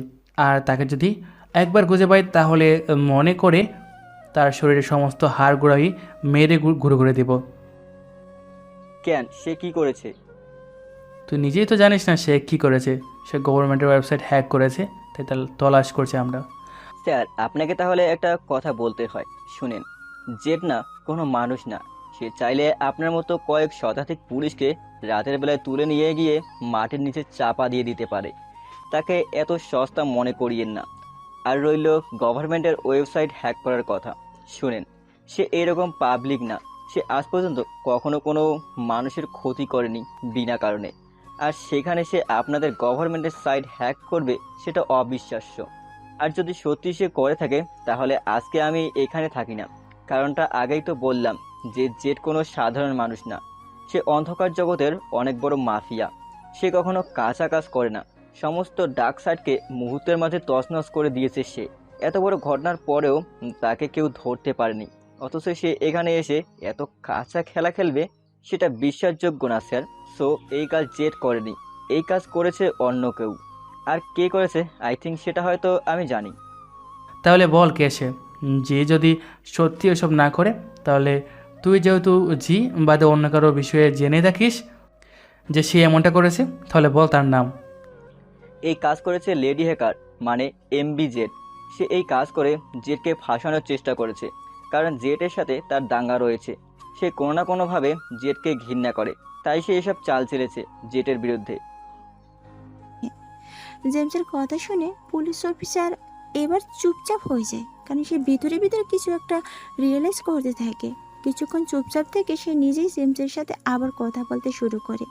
আর তাকে যদি একবার খুঁজে পাই তাহলে মনে করে তার শরীরের সমস্ত হাড় গোড়াই মেরে ঘুরে ঘুরে দেব। কেন, সে কি করেছে? তুই নিজেই তো জানিস না সে কী করেছে। সে গভর্নমেন্টের ওয়েবসাইট হ্যাক করেছে, তাই তার তলাশ করছে আমরা। স্যার, আপনাকে তাহলে একটা কথা বলতে হয়, শুনেন। জেড না কোনো মানুষ না। সে চাইলে আপনার মতো কয়েক শতাধিক পুলিশকে রাতের বেলায় তুলে নিয়ে গিয়ে মাটির নিচে চাপা দিয়ে দিতে পারে। তাকে এত সস্তা মনে করিয়েন না। আর রইল গভর্নমেন্টের ওয়েবসাইট হ্যাক করার কথা, শুনেন, সে এরকম পাবলিক না। সে আজ পর্যন্ত কখনো কোনো মানুষের ক্ষতি করেনি বিনা কারণে। আর সেখানে সে আপনাদের গভর্নমেন্টের সাইট হ্যাক করবে, সেটা অবিশ্বাস্য। আর যদি সত্যি সে করে থাকে তাহলে আজকে আমি এখানে থাকি না। কারণটা আগেই তো বললাম যে জেড কোনো সাধারণ মানুষ না। সে অন্ধকার জগতের অনেক বড় মাফিয়া। সে কখনো কাঁচা কাজ করে না। সমস্ত ডার্ক সাইডকে মুহূর্তের মাঝে তছনছ করে দিয়েছে সে। এত বড় ঘটনার পরেও তাকে কেউ ধরতে পারেনি, অথচ সে এখানে এসে এত কাঁচা খেলা খেলবে, সেটা বিশ্বাসযোগ্য না স্যার। সো এই কাজ জেড করেনি, এই কাজ করেছে অন্য কেউ। আর কে করেছে আই থিঙ্ক সেটা হয়তো আমি জানি। তাহলে বল কে সে? যে যদি সত্যি ওসব না করে, তাহলে তুই যেহেতু জি বাদে অন্য কারো বিষয়ে জেনে থাকিস যে সে এমনটা করেছে, তাহলে বল তার নাম। এই কাজ করেছে লেডি হ্যাকার, মানে এমবি জেড। সে এই কাজ করে জেডকে ফাঁসানোর চেষ্টা করেছে, কারণ জেডের সাথে তার দাঙ্গা রয়েছে। সে কোনো না কোনোভাবে জেডকে ঘৃণা করে, তাই সে এসব চাল চেলেছে জেডের বিরুদ্ধে। জেমসের কথা শুনে পুলিশ অফিসার এবার চুপচাপ হয়ে যায়, কারণ সে ভিতরে ভিতরে কিছু একটা রিয়েলাইজ করতে থাকে। কিছুক্ষণ চুপচাপ থেকে সে নিজেই জেমসের সাথে আবার কথা বলতে শুরু করে।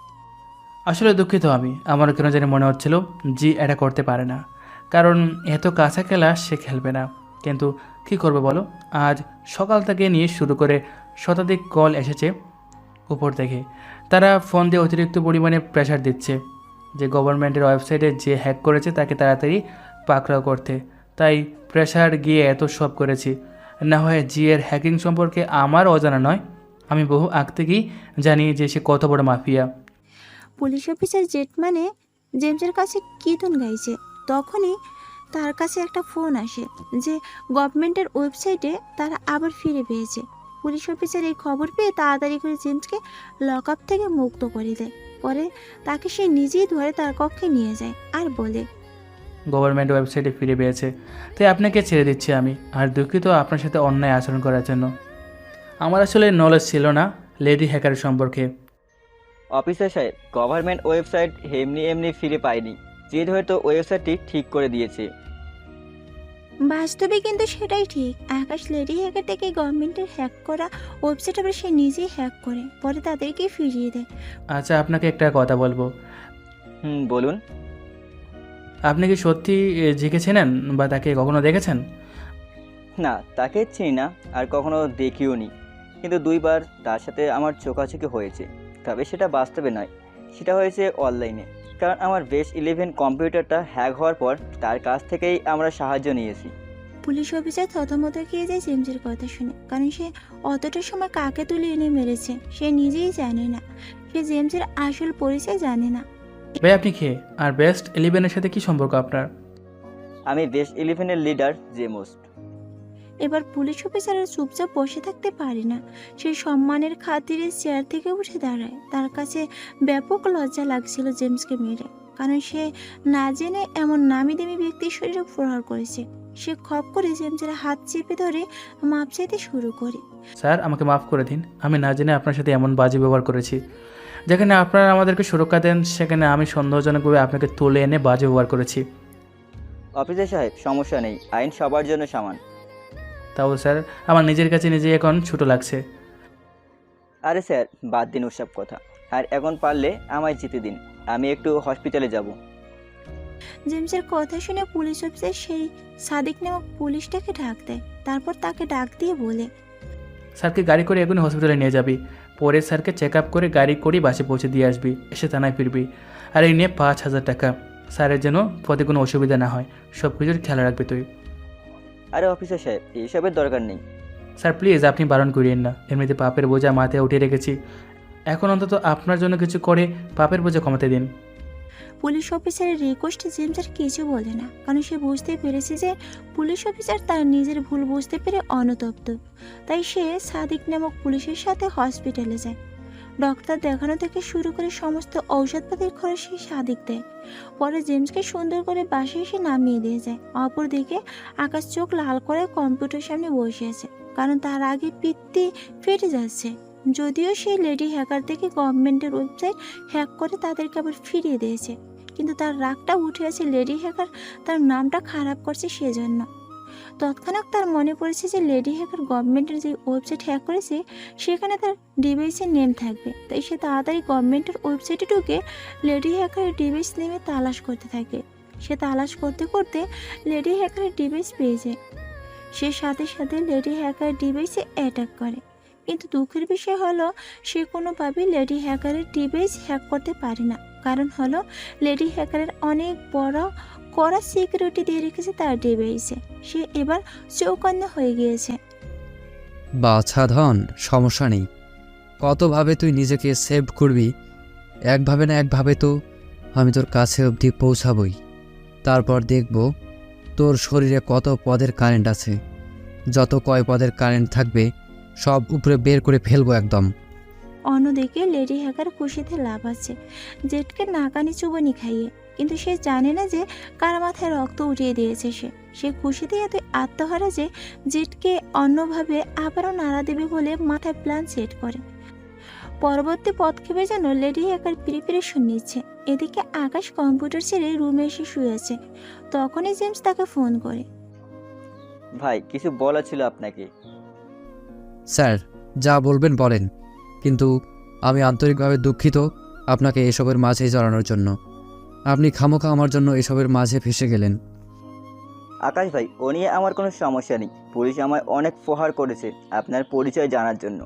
আসলে দুঃখিত আমি, আমার কেন জানি মনে হচ্ছিল জি এটা করতে পারে না, কারণ এত কাঁচা খেলা সে খেলবে না। কিন্তু কি করবে বলো, আজ সকাল থেকে নিয়ে শুরু করে শতাধিক কল এসেছে উপর থেকে। তারা ফোন দিয়ে অতিরিক্ত পরিমাণে প্রেশার দিচ্ছে যে গভর্নমেন্টের ওয়েবসাইটে যে হ্যাক করেছে তাকে তাড়াতাড়ি পাকড়াও করতে। তাই প্রেশার গিয়ে এত সব করেছি। না হয় জি এর হ্যাকিং সম্পর্কে আমার অজানা নয়, আমি বহু আগ থেকেই জানি যে সে কত বড় মাফিয়া। পুলিশ অফিসার জেট মানে জেমসের কাছে কীর্তন গাইছে। তখনই তার কাছে একটা ফোন আসে যে গভর্নমেন্টের ওয়েবসাইটে তারা আবার ফিরে পেয়েছে। পুলিশ অফিসার এই খবর পেয়ে তাড়াতাড়ি করে জেমসকে লক আপ থেকে মুক্ত করে দেয়। পরে তাকে সে নিজেই ধরে তার কক্ষে নিয়ে যায় আর বলে, গভর্নমেন্ট ওয়েবসাইটে ফিরে পেয়েছে, তাই আপনাকে ছেড়ে দিচ্ছি আমি। আর দুঃখিত আপনার সাথে অন্যায় আচরণ করার জন্য। আমার আসলে নলেজ ছিল না লেডি হ্যাকারের সম্পর্কে। অফিসার সাহেব, গভর্নমেন্ট ওয়েবসাইট এমনি এমনি ফিরে পায়নি। জেড হয়তো ওয়েবসাইটটি ঠিক করে দিয়েছে। বাস্তবে কিন্তু সেটাই ঠিক। আকাশ লেডি হ্যাকার থেকে গভর্নমেন্টের হ্যাক করা ওয়েবসাইট আবার সে নিজেই হ্যাক করে পরে তাদেরকে ফিরিয়ে দেয়। আচ্ছা, আপনাকে একটা কথা বলবো। বলুন। আপনি কি সত্যি জিকে চেনেন বা তাকে কখনো দেখেছেন? না, তাকে চিনি না, আর কখনো দেখিও নি। কিন্তু দুইবার তার সাথে আমার চোখাচোখি হয়েছে, তবে সেটা বাস্তবে নয়, সেটা হয়েছে অনলাইনে। কারণ আমার বেস 11 কম্পিউটারটা হ্যাক হওয়ার পর তার কাছ থেকেই আমরা সাহায্য নিয়েছি। পুলিশ অফিসার থতমত খেয়ে যায় জেমসের কথা শুনে, কারণ সে অতটা সময় কাকে তুলে এনে মেরেছে সে নিজেই জানে না। সে জেমসের আসল পরিচয় জানে না। ভাই আপনি খেয়ে আর বেস্ট 11-এর সাথে কি সম্পর্ক আপনার? আমি বেস 11-এর লিডার জেমোস্ট। এবার পুলিশ অফিসার আর চুপচাপ বসে থাকতে পারে না। সে সম্মানের খাতিরে চেয়ার থেকে উঠে দাঁড়ায়। তার কাছে ব্যাপক লজ্জা লাগছিল জেমসকে মেরে, কারণ সে না জেনে এমন নামি দামি ব্যক্তির শরীরে প্রহার করেছে। সে খপ করে জেমসের হাত চেপে ধরে মাপ চাইতে শুরু করে। স্যার আমাকে মাফ করে দিন, আমি না জেনে আপনার সাথে এমন বাজে ব্যবহার করেছি। যেখানে আপনারা আমাদেরকে সুরক্ষা দেন সেখানে আমি সন্দেহজনকভাবে আপনাকে তুলে এনে বাজে ব্যবহার করেছি। অফিসার সাহেব, সমস্যা নেই, আইন সবার জন্য সমান। তাও স্যার আমার নিজের কাছে নিজেই এখন ছোটো লাগছে। আরে স্যার, বাদ দিন ওসব কথা। আর এখন পারলে আমায় যেতে দিন, আমি একটু হসপিটালে যাব। জেমসের কথা শুনে পুলিশ অফিসার সেই সাদিক নামক পুলিশটাকে ডাক দেয়। তারপর তাকে ডাক দিয়ে বলে, স্যারকে গাড়ি করে এখনই হসপিটালে নিয়ে যাবি, পরে স্যারকে চেক আপ করে গাড়ি করেই বাসে পৌঁছে দিয়ে আসবি, এসে থানায় ফিরবি। আর এই নিয়ে 5,000 টাকা। স্যারের যেন পথে কোনো অসুবিধা না হয়, সব কিছুর খেয়াল রাখবি তুই। আরে অফিসার সাহেব, এইসবের দরকার নেই। স্যার প্লিজ আপনি বারণ করিয়েন না, এমনিতে পাপের বোঝা মাথায় উঠিয়ে রেখেছি, এখন অন্তত আপনার জন্য কিছু করে পাপের বোঝা কমাতে দিন। পুলিশ অফিসারের রিকোয়েস্টে জেমস আর কিছু বলে না, কারণ সে বুঝতে পেরেছে যে পুলিশ অফিসার তার নিজের ভুল বুঝতে পেরে অনুতপ্ত। তাই সে সাদিক নামক পুলিশের সাথে হসপিটালে যায়। ডক্টর দেখানো থেকে শুরু করে সমস্ত ঔষধপাতির খরচ সে সাদিক দেয়। পরে জেমসকে সুন্দর করে বাসায় এসে নামিয়ে দিয়ে যায়। অপরদিকে আকাশ চোখ লাল করে কম্পিউটার সামনে বসে আছে, কারণ তার আগে পিত্তি ফেটে যাচ্ছে। যদিও সেই লেডি হ্যাকার থেকে গভর্নমেন্টের ওয়েবসাইট হ্যাক করে তাদেরকে আবার ফিরিয়ে দিয়েছে, কিন্তু তার রাগটা উঠে আছে লেডি হ্যাকার তার নামটা খারাপ করছে সেজন্য। তৎক্ষণাৎ তার মনে পড়েছে যে লেডি হ্যাকার গভর্নমেন্টের যে ওয়েবসাইট হ্যাক করেছে সেখানে তার ডিভাইসের নেম থাকবে। তাই সে তাড়াতাড়ি গভর্নমেন্টের ওয়েবসাইটে ঢুকে লেডি হ্যাকারের ডিভাইস নেমে তালাশ করতে থাকে। সে তালাশ করতে করতে লেডি হ্যাকারের ডিভাইস পেয়ে যায়। সে সাথে সাথে লেডি হ্যাকারের ডিভাইসে অ্যাটাক করে, কিন্তু দুঃখের বিষয় হলো সে কোনোভাবেই লেডি হ্যাকারের ডিভাইস হ্যাক করতে পারে না। কারণ হলো লেডি হ্যাকারের অনেক বড় কড়া সিকিউরিটি দিয়ে রেখেছে তার ডিভাইসে। সে এবার চৌকান্ন হয়ে গিয়েছে। বাছা ধন, সমস্যা নেই। কতভাবে তুই নিজেকে সেভ করবি, একভাবে না একভাবে তো আমি তোর কাছে অবধি পৌঁছাবই। তারপর দেখব তোর শরীরে কত পদের কারেন্ট আছে। যত কয় পদের কারেন্ট থাকবে সব উপরে বের করে ফেলবো একদম। অন্যদিকে লেডি হ্যাকার খুশিতে লাভ আছে জেটকে নাকানি চুবানি খাইয়ে, কিন্তু সে জানে না যে কার মাথায় রক্ত উঠিয়ে দিয়েছে। সে খুশিতে এত আত্মহারা যে জেটকে অন্যভাবে আবারও নাড়া দেবে বলে মাথায় প্ল্যান সেট করে। পরবর্তী পদক্ষেপের জন্য লেডি হ্যাকার প্রিপারেশন নিচ্ছে। এদিকে আকাশ কম্পিউটার ছেড়ে রুমে এসে শুয়ে আছে। তখনই জেমস তাকে ফোন করে। ভাই, কিছু বলা ছিল আপনাকে। স্যার, যা বলবেন বলেন, কিন্তু আমি আন্তরিকভাবে দুঃখিত আপনাকে এসবের মাঝে জড়ানোর জন্য। আপনি খামোখা আমার জন্য এসবের মাঝে ফেসে গেলেন। আকাশ ভাই, ও নিয়ে আমার কোনো সমস্যা নেই। পুলিশ আমায় অনেক প্রহার করেছে আপনার পরিচয় জানার জন্য,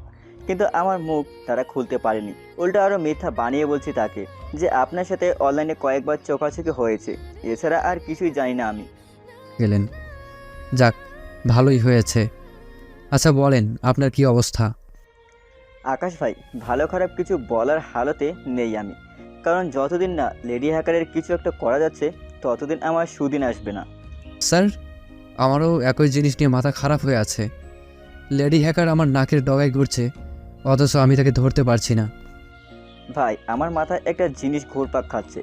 কিন্তু আমার মুখ তারা খুলতে পারেনি। উল্টো আরও মিথ্যা বানিয়ে বলছি তাকে যে আপনার সাথে অনলাইনে কয়েকবার চোখাচোখি হয়েছে। এছাড়া আর কিছুই জানি না আমি। গেলেন, যাক ভালোই হয়েছে। আচ্ছা বলেন, আপনার কি অবস্থা? আকাশ ভাই, ভালো খারাপ কিছু বলার হালতে নেই আমি, কারণ যতদিন না লেডি হ্যাকারের কিছু একটা করা যাচ্ছে ততদিন আমার সুদিন আসবে না। স্যার, আমারও একই জিনিস নিয়ে মাথা খারাপ হয়ে আছে। লেডি হ্যাকার আমার নাকের ডগায় ঘুরছে, অথচ আমি তাকে ধরতে পারছি না। ভাই, আমার মাথায় একটা জিনিস ঘুরপাক খাচ্ছে,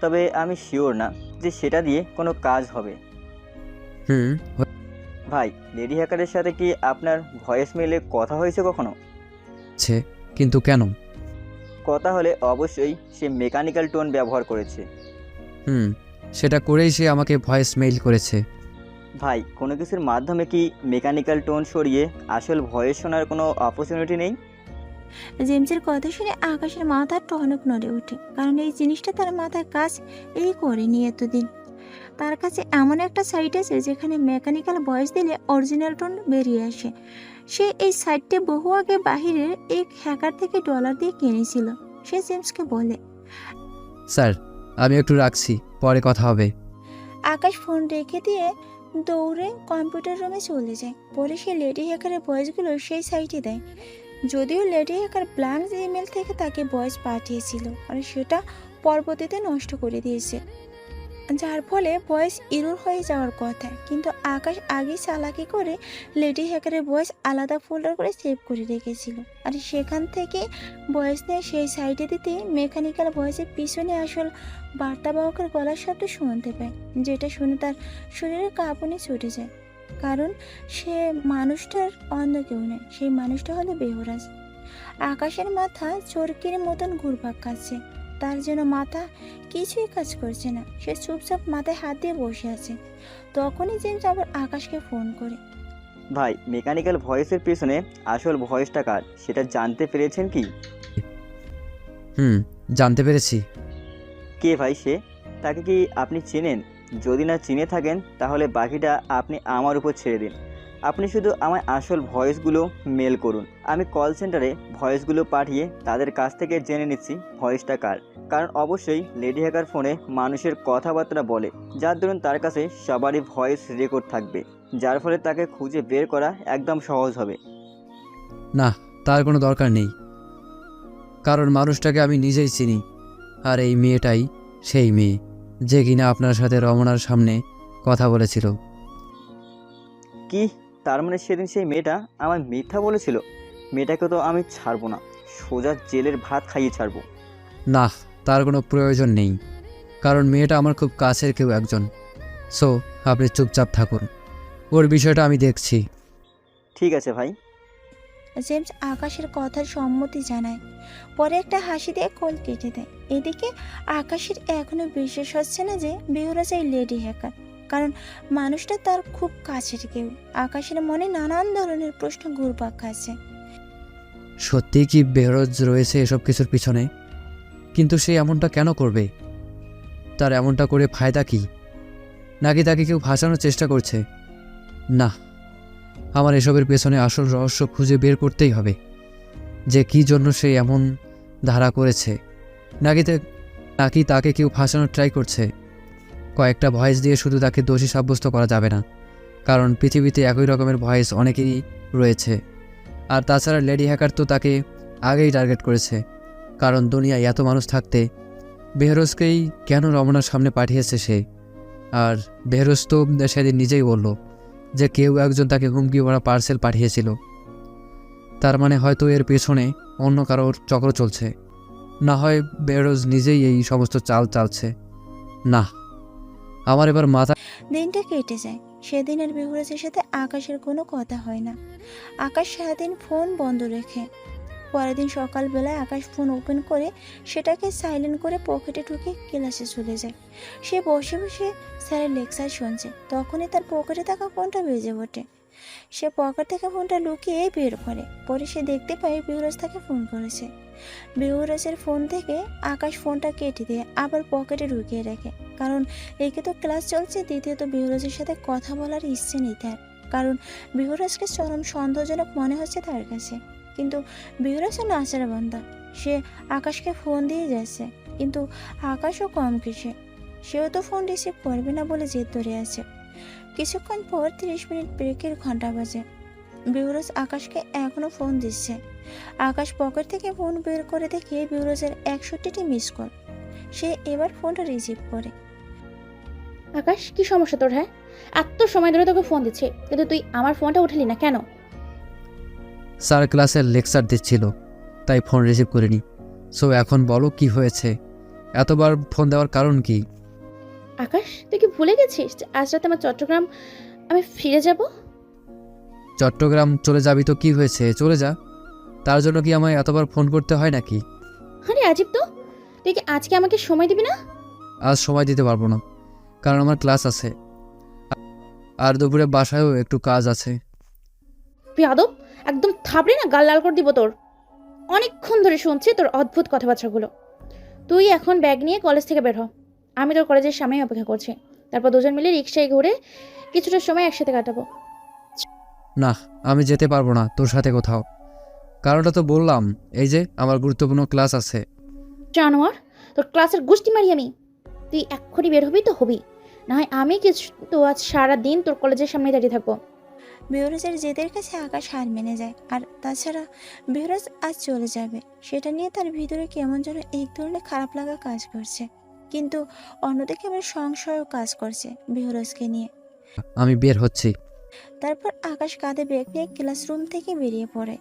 তবে আমি শিওর না যে সেটা দিয়ে কোনো কাজ হবে। হুম, ভাই, লেডি হ্যাকারের সাথে কি আপনার ভয়েস মেলে কথা হয়েছে কখনো? হচ্ছে, কিন্তু কেন? কথা হলে অবশ্যই সে মেকানিক্যাল টোন ব্যবহার করেছে। সেটা করেই সে আমাকে ভয়েস মেইল করেছে। ভাই, কোনো কিছুর মাধ্যমে কি মেকানিক্যাল টোন সরিয়ে আসল ভয়েস শোনার কোনো অপরচুনিটি নেই? জেমসের কথা শুনে আকাশের মাথা টনক নড়ে ওঠে, কারণ এই জিনিসটা তার মাথায় কাজ করেনি এতদিন। তার কাছে এমন একটা সাইট আছে যেখানে মেকানিক্যাল ভয়েস দিলে অরিজিনাল টোন বেরিয়ে আসে। সে এই সাইটটি বহু আগে বাহিরের এক হ্যাকার থেকে ডলার দিয়ে কিনেছিল। সে জেমসকে বলে। স্যার, আমি একটু রাখছি, পরে কথা হবে। আকাশ ফোন রেখে দিয়ে দৌড়ে কম্পিউটার রুমে চলে যায়। পরে সে লেডি হ্যাকারের ভয়েসগুলো সেই সাইটে দেয়। যদিও লেডি হ্যাকার ব্ল্যাঙ্ক ইমেল থেকে তাকে ভয়েস পাঠিয়েছিল, আর সেটা পরবর্তীতে নষ্ট করে দিয়েছে, যার ফলে ভয়েস ইরর হয়ে যাওয়ার কথা। কিন্তু আকাশ আগেই চালাকি করে লেডি হ্যাকারের ভয়েস আলাদা ফোল্ডার করে সেভ করে রেখেছিল, আর সেখান থেকে ভয়েস নিয়ে সেই সাইটে দিতে মেকানিক্যাল ভয়েসের পিছনে আসল বার্তাবাহকের গলার শব্দ শুনতে পায়, যেটা শুনে তার শরীরে কাঁপুনি ছুটে যায়। কারণ সে মানুষটার অন্য কেউ নয়, সেই মানুষটা হলো বেহরাজ। আকাশের মাথা চরকির মতন ঘুরপাক খাচ্ছে, তার যেন মাথা কিছুই কাজ করছে না। সে চুপচাপ মাথায় হাত দিয়ে বসে আছে। তখনই জেমস আবার আকাশকে ফোন করে। ভাই, মেকানিক্যাল ভয়েসের পিছনে আসল ভয়েসটা কার সেটা জানতে পেরেছেন কি? জানতে পেরেছি। কে ভাই সে? তাকে কি আপনি চেনেন? যদি না চিনে থাকেন তাহলে বাকিটা আপনি আমার উপর ছেড়ে দিন। আপনি শুধু আমায় আসল ভয়েসগুলো মেল করুন। আমি কল সেন্টারে ভয়েসগুলো পাঠিয়ে তাদের কাছ থেকে জেনে নিচ্ছি ভয়েসটা কার। কারণ অবশ্যই লেডি হ্যাকার ফোনে মানুষের কথাবার্তা বলে, যার দরুন তার কাছে সবারই ভয়েস রেকর্ড থাকবে, যার ফলে তাকে খুঁজে বের করা একদম সহজ হবে। না, তার কোনো দরকার নেই, কারণ মানুষটাকে আমি নিজেই চিনি, আর এই মেয়েটাই সেই মেয়ে যে কিনা আপনার সাথে রমনার সামনে কথা বলেছিল। কি, তার মানে সেদিন সেই মেয়েটা আমার মিথ্যা বলেছিল? মেয়েটাকে তো আমি ছাড়বো না, সোজা জেলের ভাত খাইয়ে ছাড়বো। না, তার কোনো প্রয়োজন নেই, কারণ মেয়েটা আমার খুব কাছের কেউ একজন। সো আপনি চুপচাপ থাকুন, ওর বিষয়টা আমি দেখছি। ঠিক আছে ভাই। জেমস আকাশের কথার সম্মতি জানায়, পরে একটা হাসি দিয়ে কল কেটে দেয়। এদিকে আকাশের এখনো বিশ্বাস হচ্ছে না যে বেহুলা এই লেডি হ্যাকার, কারণ মানুষটা তার খুব কাছের কেউ। আকাশের মনে নানান ধরনের প্রশ্ন ঘুরপাক খাচ্ছে। সত্যিই কি বেহরজ রয়েছে এসব কিছুর পিছনে? কিন্তু সে এমনটা কেন করবে? তার এমনটা করে ফায়দা কি? নাকি তাকে কেউ ফাঁসানোর চেষ্টা করছে? না, আমার এসবের পেছনে আসল রহস্য খুঁজে বের করতেই হবে, যে কী জন্য সে এমন ধারা করেছে। নাকি তাকে কেউ ফাঁসানোর ট্রাই করছে। কয়েকটা ভয়েস দিয়ে শুধু তাকে দোষী সাব্যস্ত করা যাবে না, কারণ পৃথিবীতে একই রকমের ভয়েস অনেকেরই রয়েছে। আর তাছাড়া লেডি হ্যাকার তো তাকে আগেই টার্গেট করেছে, কারণ দুনিয়ায় এত মানুষ থাকতে বেহরোজকেই কেন রমনার সামনে পাঠিয়েছে সে। আর বেহরোজ তো সেদিন নিজেই বলল যে কেউ একজন তাকে হুমকি ভরা পার্সেল পাঠিয়েছিল। তার মানে হয়তো এর পেছনে অন্য কারোর চক্র চলছে, না হয় বেহরোজ নিজেই এই সমস্ত চাল চালছে। না, আমার এবার মাথা। দিনটা কেটে যায়। সেদিনের বেহুরাজের সাথে আকাশের কোনো কথা হয় না। আকাশ সারাদিন ফোন বন্ধ রেখে, পরের দিন সকালবেলায় আকাশ ফোন ওপেন করে সেটাকে সাইলেন্ট করে পকেটে ঢুকে ক্লাসে চলে যায়। সে বসে বসে স্যারের লেকচার শুনছে, তখনই তার পকেটে থাকা ফোনটা বেজে ওঠে। সে পকেট থেকে ফোনটা লুকিয়ে বের করে, পরে সে দেখতে পায় বেহুরাজ তাকে ফোন করেছে। বেহুরাজের ফোন থেকে আকাশ ফোনটা কেটে দিয়ে আবার পকেটে ঢুকিয়ে রাখে, কারণ একে তো ক্লাস চলছে, দ্বিতীয়ত বেহুরাজের সাথে কথা বলার ইচ্ছে নেই তার, কারণ বেহুরাজকে চরম সন্দেহজনক মনে হচ্ছে তার কাছে। কিন্তু বেহুরাজও নাচার বান্দা, সে আকাশকে ফোন দিয়ে যাচ্ছে, কিন্তু আকাশও কম কিসে, সেও তো ফোন রিসিভ করবে না বলে জেদ ধরে আছে। কিছুক্ষণ পর 30 মিনিট ব্রেকের ঘন্টা বাজে। বেহুরাজ আকাশকে এখনো ফোন দিচ্ছে। আকাশ পকেট থেকে ফোন বের করে দেখে বেহুরাজের 61টি মিস কল। সে এবার ফোনটা রিসিভ করে। আকাশ, কি সমস্যা তোর? হ্যাঁ, এত সময় ধরে তোকে ফোন দিচ্ছে, কিন্তু তুই আমার ফোনটা উঠালি না কেন? স্যার ক্লাসের লেকচার দিচ্ছিল, তাই ফোন রিসিভ করিনি। সো এখন বলো কি হয়েছে? এতবার ফোন দেওয়ার কারণ কি? আকাশ, তুই কি ভুলে গেছিস যে আজ রাতে আমার চট্টগ্রাম আমি ফিরে যাব? চট্টগ্রাম চলে যাবি তো কি হয়েছে, চলে যা। তার জন্য কি আমায় এতবার ফোন করতে হয় নাকি? আরে আজীব তো, তুই কি আজকে আমাকে সময় দিবি না? আজ সময় দিতে পারবো না, কারণ আমার ক্লাস আছে, আর দুপুরে বাসায়ও একটু কাজ আছে। বেয়াদব, একদম থাবড়ে না গাল লাল করে দিব তোর। অনেকক্ষণ ধরে শুনছি তোর অদ্ভুত কথাবার্তাগুলো। তুই এখন ব্যাগ নিয়ে কলেজ থেকে বের হ, আমি তোর কলেজের সামনেই অপেক্ষা করছি। তারপর দুজন মিলে রিক্সায় ঘুরে কিছুটা সময় একসাথে কাটাবো। না, আমি যেতে পারবো না তোর সাথে কোথাও। কারণটা তো বললাম, এই যে আমার গুরুত্বপূর্ণ ক্লাস আছে। জানোয়ার, তোর ক্লাসের গোষ্ঠী মারি আমি। তুই এক্ষুনি বের হবি তো হবি, না হয় আমি কিন্তু আজ সারা দিন তোর কলেজের সামনে দাঁড়িয়ে থাকবো। বেহুরাজের জেদের কাছে আকাশ হার মেনে যায়। আর তাছাড়া বেহুরাজ আজ চলে যাবে, সেটা নিয়ে তার ভিতরে কেমন যেন এক ধরনের খারাপ লাগা কাজ করছে, কিন্তু অন্যদিকে আবার সংশয়ও কাজ করছে বেহুরাজকে নিয়ে। আমি বের হচ্ছি। তারপর আকাশ কাঁধে ব্যাগ নিয়ে ক্লাসরুম থেকে বেরিয়ে পড়ে।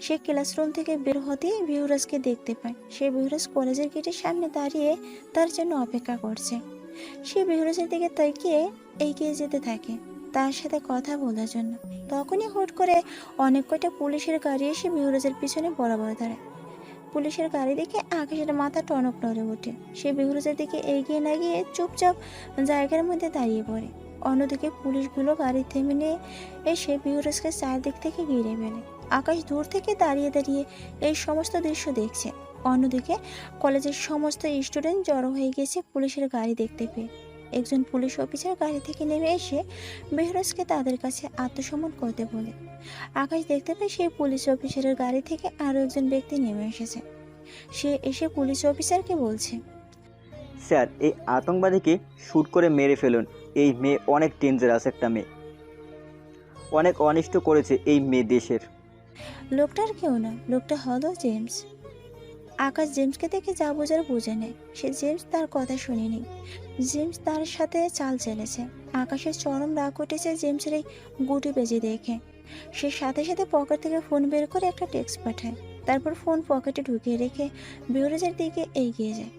সে ক্লাসরুম থেকে বের হতেই বেহুরাজকে দেখতে পায়। সে বেহুরাজ কলেজের গেটের সামনে দাঁড়িয়ে তার জন্য অপেক্ষা করছে। সে বেহুরাজের দিকে তাকিয়ে এগিয়ে যেতে থাকে তার সাথে কথা বলার জন্য। তখনই হুট করে অনেক কয়টা পুলিশের গাড়ি এসে বেহুরাজের পিছনে বরাবর দাঁড়ায়। পুলিশের গাড়ি দেখে আকাশের মাথা টনক নড়ে ওঠে। সে বেহুরাজের দিকে এগিয়ে না গিয়ে চুপচাপ জায়গার মধ্যে দাঁড়িয়ে পড়ে। অন্যদিকে পুলিশগুলো গাড়ি থেমে নিয়ে এসে বেহুরাজকে চারদিক থেকে ঘিরে ফেলে। আকাশ দূর থেকে দাঁড়িয়ে দাঁড়িয়ে এই সমস্ত দৃশ্য দেখছে। অন্যদিকে কলেজের সমস্ত স্টুডেন্ট জড়ো হয়ে গেছে পুলিশের গাড়ি দেখতে পেয়ে। একজন পুলিশ অফিসার গাড়ি থেকে নেমে এসে বেহরোজকে তাদের কাছে আত্মসমর্পণ করতে বলে। আকাশ দেখতে পায় সেই পুলিশ অফিসারের গাড়ি থেকে আরও একজন ব্যক্তি নেমে এসেছে। সে এসে পুলিশ অফিসারকে বলছে, স্যার, এই আতঙ্কবাদীকে শ্যুট করে মেরে ফেলুন। এই মেয়ে অনেক ডেঞ্জারাস একটা মেয়ে, অনেক অনিষ্ট করেছে এই মেয়ে দেশের। লোকটার কেউ না, লোকটা হলো জেমস। আকাশ জেমসকে দেখে যা বোঝার বুঝে নেয়। জেমস তার কথা শুনেনি। জেমস তার সাথে চাল চেলেছে। আকাশের চরম রাগ উঠেছে জেমসের এই গুটি বেজে দেখে। সে সাথে সাথে পকেট থেকে ফোন বের করে একটা টেক্সট পাঠায়। তারপর ফোন পকেটে ঢুকিয়ে রেখে বিহরাজের দিকে এগিয়ে যায়।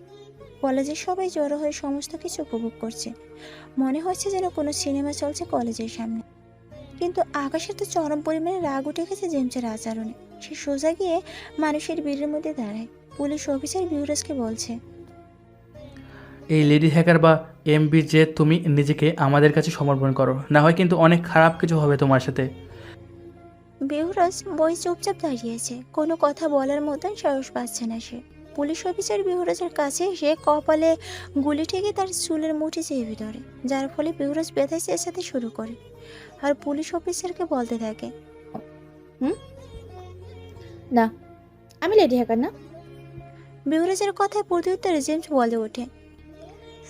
কলেজের সবাই জড়ো হয়ে সমস্ত কিছু উপভোগ করছে। মনে হচ্ছে যেন কোনো সিনেমা চলছে কলেজের সামনে। কিন্তু আকাশের তো চরম পরিমাণে রাগ উঠে গেছে জেমসের আচরণে। সে সোজা গিয়ে মানুষের ভিড়ের মধ্যে দাঁড়ায়। পুলিশ অফিসার বিহরাজকে বলছে, এই লেডি হ্যাকার বা এমবি যে তুমি নিজেকে আমাদের কাছে সমর্পণ করো, না হয় কিন্তু অনেক খারাপ কিছু হবে তোমার সাথে। বিহরাজ বই চুপচাপ দাঁড়িয়েছে, কোনো কথা বলার মতন সাহস পাচ্ছে না সে। পুলিশ অফিসার বিহরাজের কাছে এসে কপালে গুলি ঠেকে তার চুলের মুঠি চেপে ধরে, যার ফলে বিহরাজ ব্যথা চেঁচাতে শুরু করে আর পুলিশ অফিসারকে বলতে থাকে, না, আমি লেডি হ্যাকার না। বিহরাজের কথায় প্রত্যুত্তরে জেমস বলে ওঠে,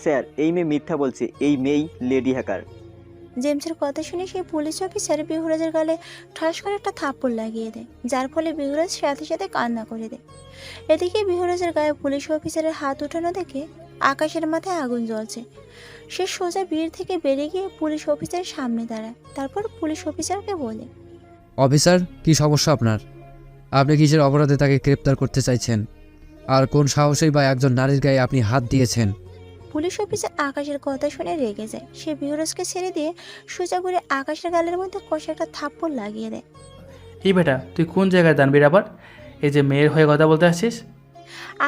স্যার, এই মেয়ে মিথ্যা বলছে, এই মেয়েই লেডি হ্যাকার। জেমসের কথা শুনে সেই পুলিশ অফিসার বিহরাজের গালে ঠাস করে একটা থাপ্পড় লাগিয়ে দেয়, যার ফলে বিহরাজ সাথে সাথে কান্না করে দেয়। এদিকে বিহরাজের গায়ে পুলিশ অফিসারের হাত উঠানো দেখে আকাশের মাথায় আগুন জ্বলছে। সে সোজা ভিড় থেকে বেরিয়ে গিয়ে পুলিশ অফিসারের সামনে দাঁড়ায়। তারপর পুলিশ অফিসারকে বলে, অফিসার, কি সমস্যা আপনার? আপনি কিসের অপরাধে তাকে গ্রেপ্তার করতে চাইছেন? আর কোন সাহসেই বা একজন নারীর গায়ে আপনি হাত দিয়েছেন? পুলিশ অফিসার আকাশের কথা শুনে রেগে যায়। সে বিহরাজকে ছেড়ে দিয়ে সোজা করে আকাশের গালের মধ্যে কষে একটা থাপ্পড় লাগিয়ে দেয়। এই বেটা, তুই কোন জায়গায় দানবীর আবার? এই যে মেয়ের হয়ে কথা বলতে আসছিস?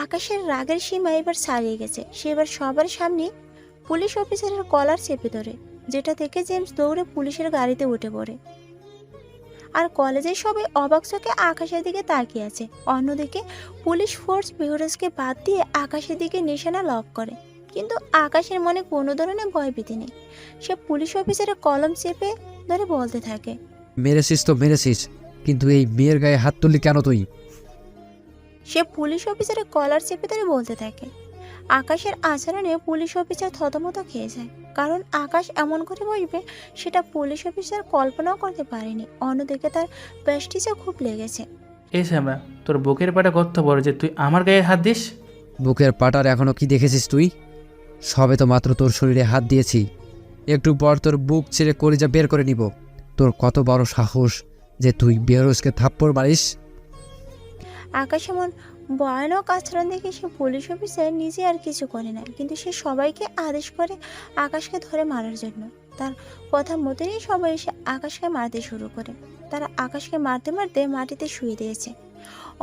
আকাশের রাগের সীমা এবার ছাড়িয়ে গেছে। সে এবার সবার সামনে পুলিশ অফিসারের কলার চেপে ধরে, যেটা থেকে জেমস দৌড়ে পুলিশের গাড়িতে উঠে পড়ে। আর কলেজের সবাই অবাক চোখে আকাশের দিকে তাকিয়ে আছে। অন্যদিকে পুলিশ ফোর্স বিহরাজকে বাদ দিয়ে আকাশের দিকে নিশানা লক করে, কিন্তু আকাশের মনে কোনো ধরনের ভয়ভীতি নেই। সে পুলিশ অফিসারের কলম চেপে ধরে বলতে থাকে, মেরেছিস তো মেরেছিস, কিন্তু এই মেয়ের গায়ে হাত তুললি কেন তুই? সে পুলিশ অফিসারের কলার চেপে ধরে বলতে থাকে। আকাশের আচরণে পুলিশ অফিসার থতমত খেয়ে যায়, কারণ আকাশ এমন করে বসবে সেটা পুলিশ অফিসার কল্পনাও করতে পারেনি। অন্যদিকে তার প্রেস্টিজে খুব লেগেছে। এই শ্যামা, তোর বুকের পাটা কত বড় যে তুই আমার গায়ে হাত দিস? বুকের পাটার এখনো কি দেখেছিস তুই? সবে তো মাত্র তোর শরীরে হাত দিয়েছি, একটু পর তোর বুক ছেড়ে কলিজা বের করে নিব। তোর কত বড় সাহস যে তুই বেহরোজকে থাপ্পড় মারিস? আকাশ এমন ভয়ানক আচরণ দেখে সে পুলিশ অফিসার নিজে আর কিছু করে না, কিন্তু সে সবাইকে আদেশ করে আকাশকে ধরে মারার জন্য। তার কথা মতনই সবাই এসে আকাশকে মারতে শুরু করে। তারা আকাশকে মারতে মারতে মাটিতে শুয়ে দিয়েছে।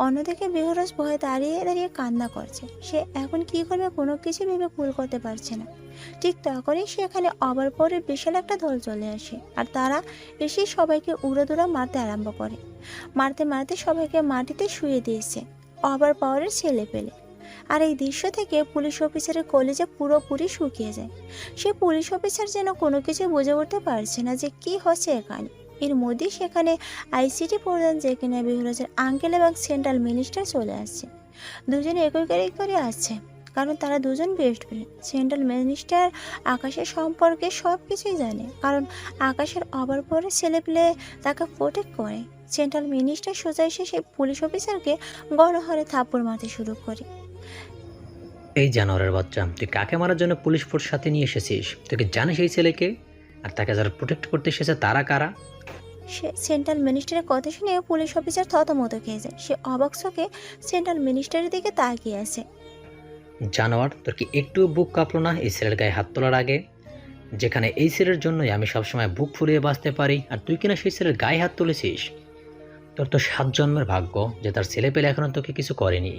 অন্যদিকে বেহরাজ ভয়ে দাঁড়িয়ে দাঁড়িয়ে কান্না করছে। সে এখন কি করবে কোনো কিছু ভেবে কুল করতে পারছে না। ঠিক তখনই সেখানে অবার পরে বিশাল একটা দল চলে আসে, আর তারা এসে সবাইকে উড়াদুড়া মারতে আরম্ভ করে। মারতে মারতে সবাইকে মাটিতে শুয়ে দিয়েছে অবার পাওয়ারের ছেলে পেলে। আর এই দৃশ্য থেকে পুলিশ অফিসারের কলেজে পুরোপুরি শুকিয়ে যায়। সে পুলিশ অফিসার যেন কোনো কিছু বুঝে উঠতে পারছে না যে কি হচ্ছে এখানে। এর মধ্যে সেখানে আইসিটি প্রধান যে কিনা বিহরাজের আঙ্কেল এবং সেন্ট্রাল মিনিস্টার চলে আসছে। দুজনে একই গাড়ি করে আসছে, কারণ তারা দুজন বেস্ট ফ্রেন্ড। সেন্ট্রাল মিনিস্টার আকাশের সম্পর্কে সব কিছুই জানে, কারণ আকাশের অবার পরে ছেলেপেলে তাকে প্রোটেক্ট করে। সেন্ট্রাল মিনিস্টার সোজা এসে সেই পুলিশ অফিসারকে গণহারে থাপ্পড় মারতে শুরু করে। এই জানোয়ারের বাচ্চা, তুই কাকে মারার জন্য পুলিশ ফোর্স সাথে নিয়ে এসেছিস? তুই কি জানিস এই ছেলেকে? আর তাকে যারা প্রোটেক্ট করতে এসেছে তারা কারা? সে সেন্ট্রাল মিনিস্টারের কথা শুনে পুলিশ অফিসার থতমত খেয়ে যায়। সে অবাক চোখে সেন্ট্রাল মিনিস্টারের দিকে তাকিয়ে আছে। জানোয়ার, তোর কি একটু বুক কাঁপলো না এই ছেলের গায়ে হাত তোলার আগে? যেখানে এই ছেলের জন্যই আমি সবসময় বুক ফুলিয়ে বাঁচতে পারি, আর তুই কিনা সেই ছেলের গায়ে হাত তুলেছিস। তোর তো 7 জন্মের ভাগ্য যে তার ছেলে পেলে এখনো তোকে কিছু করেনি।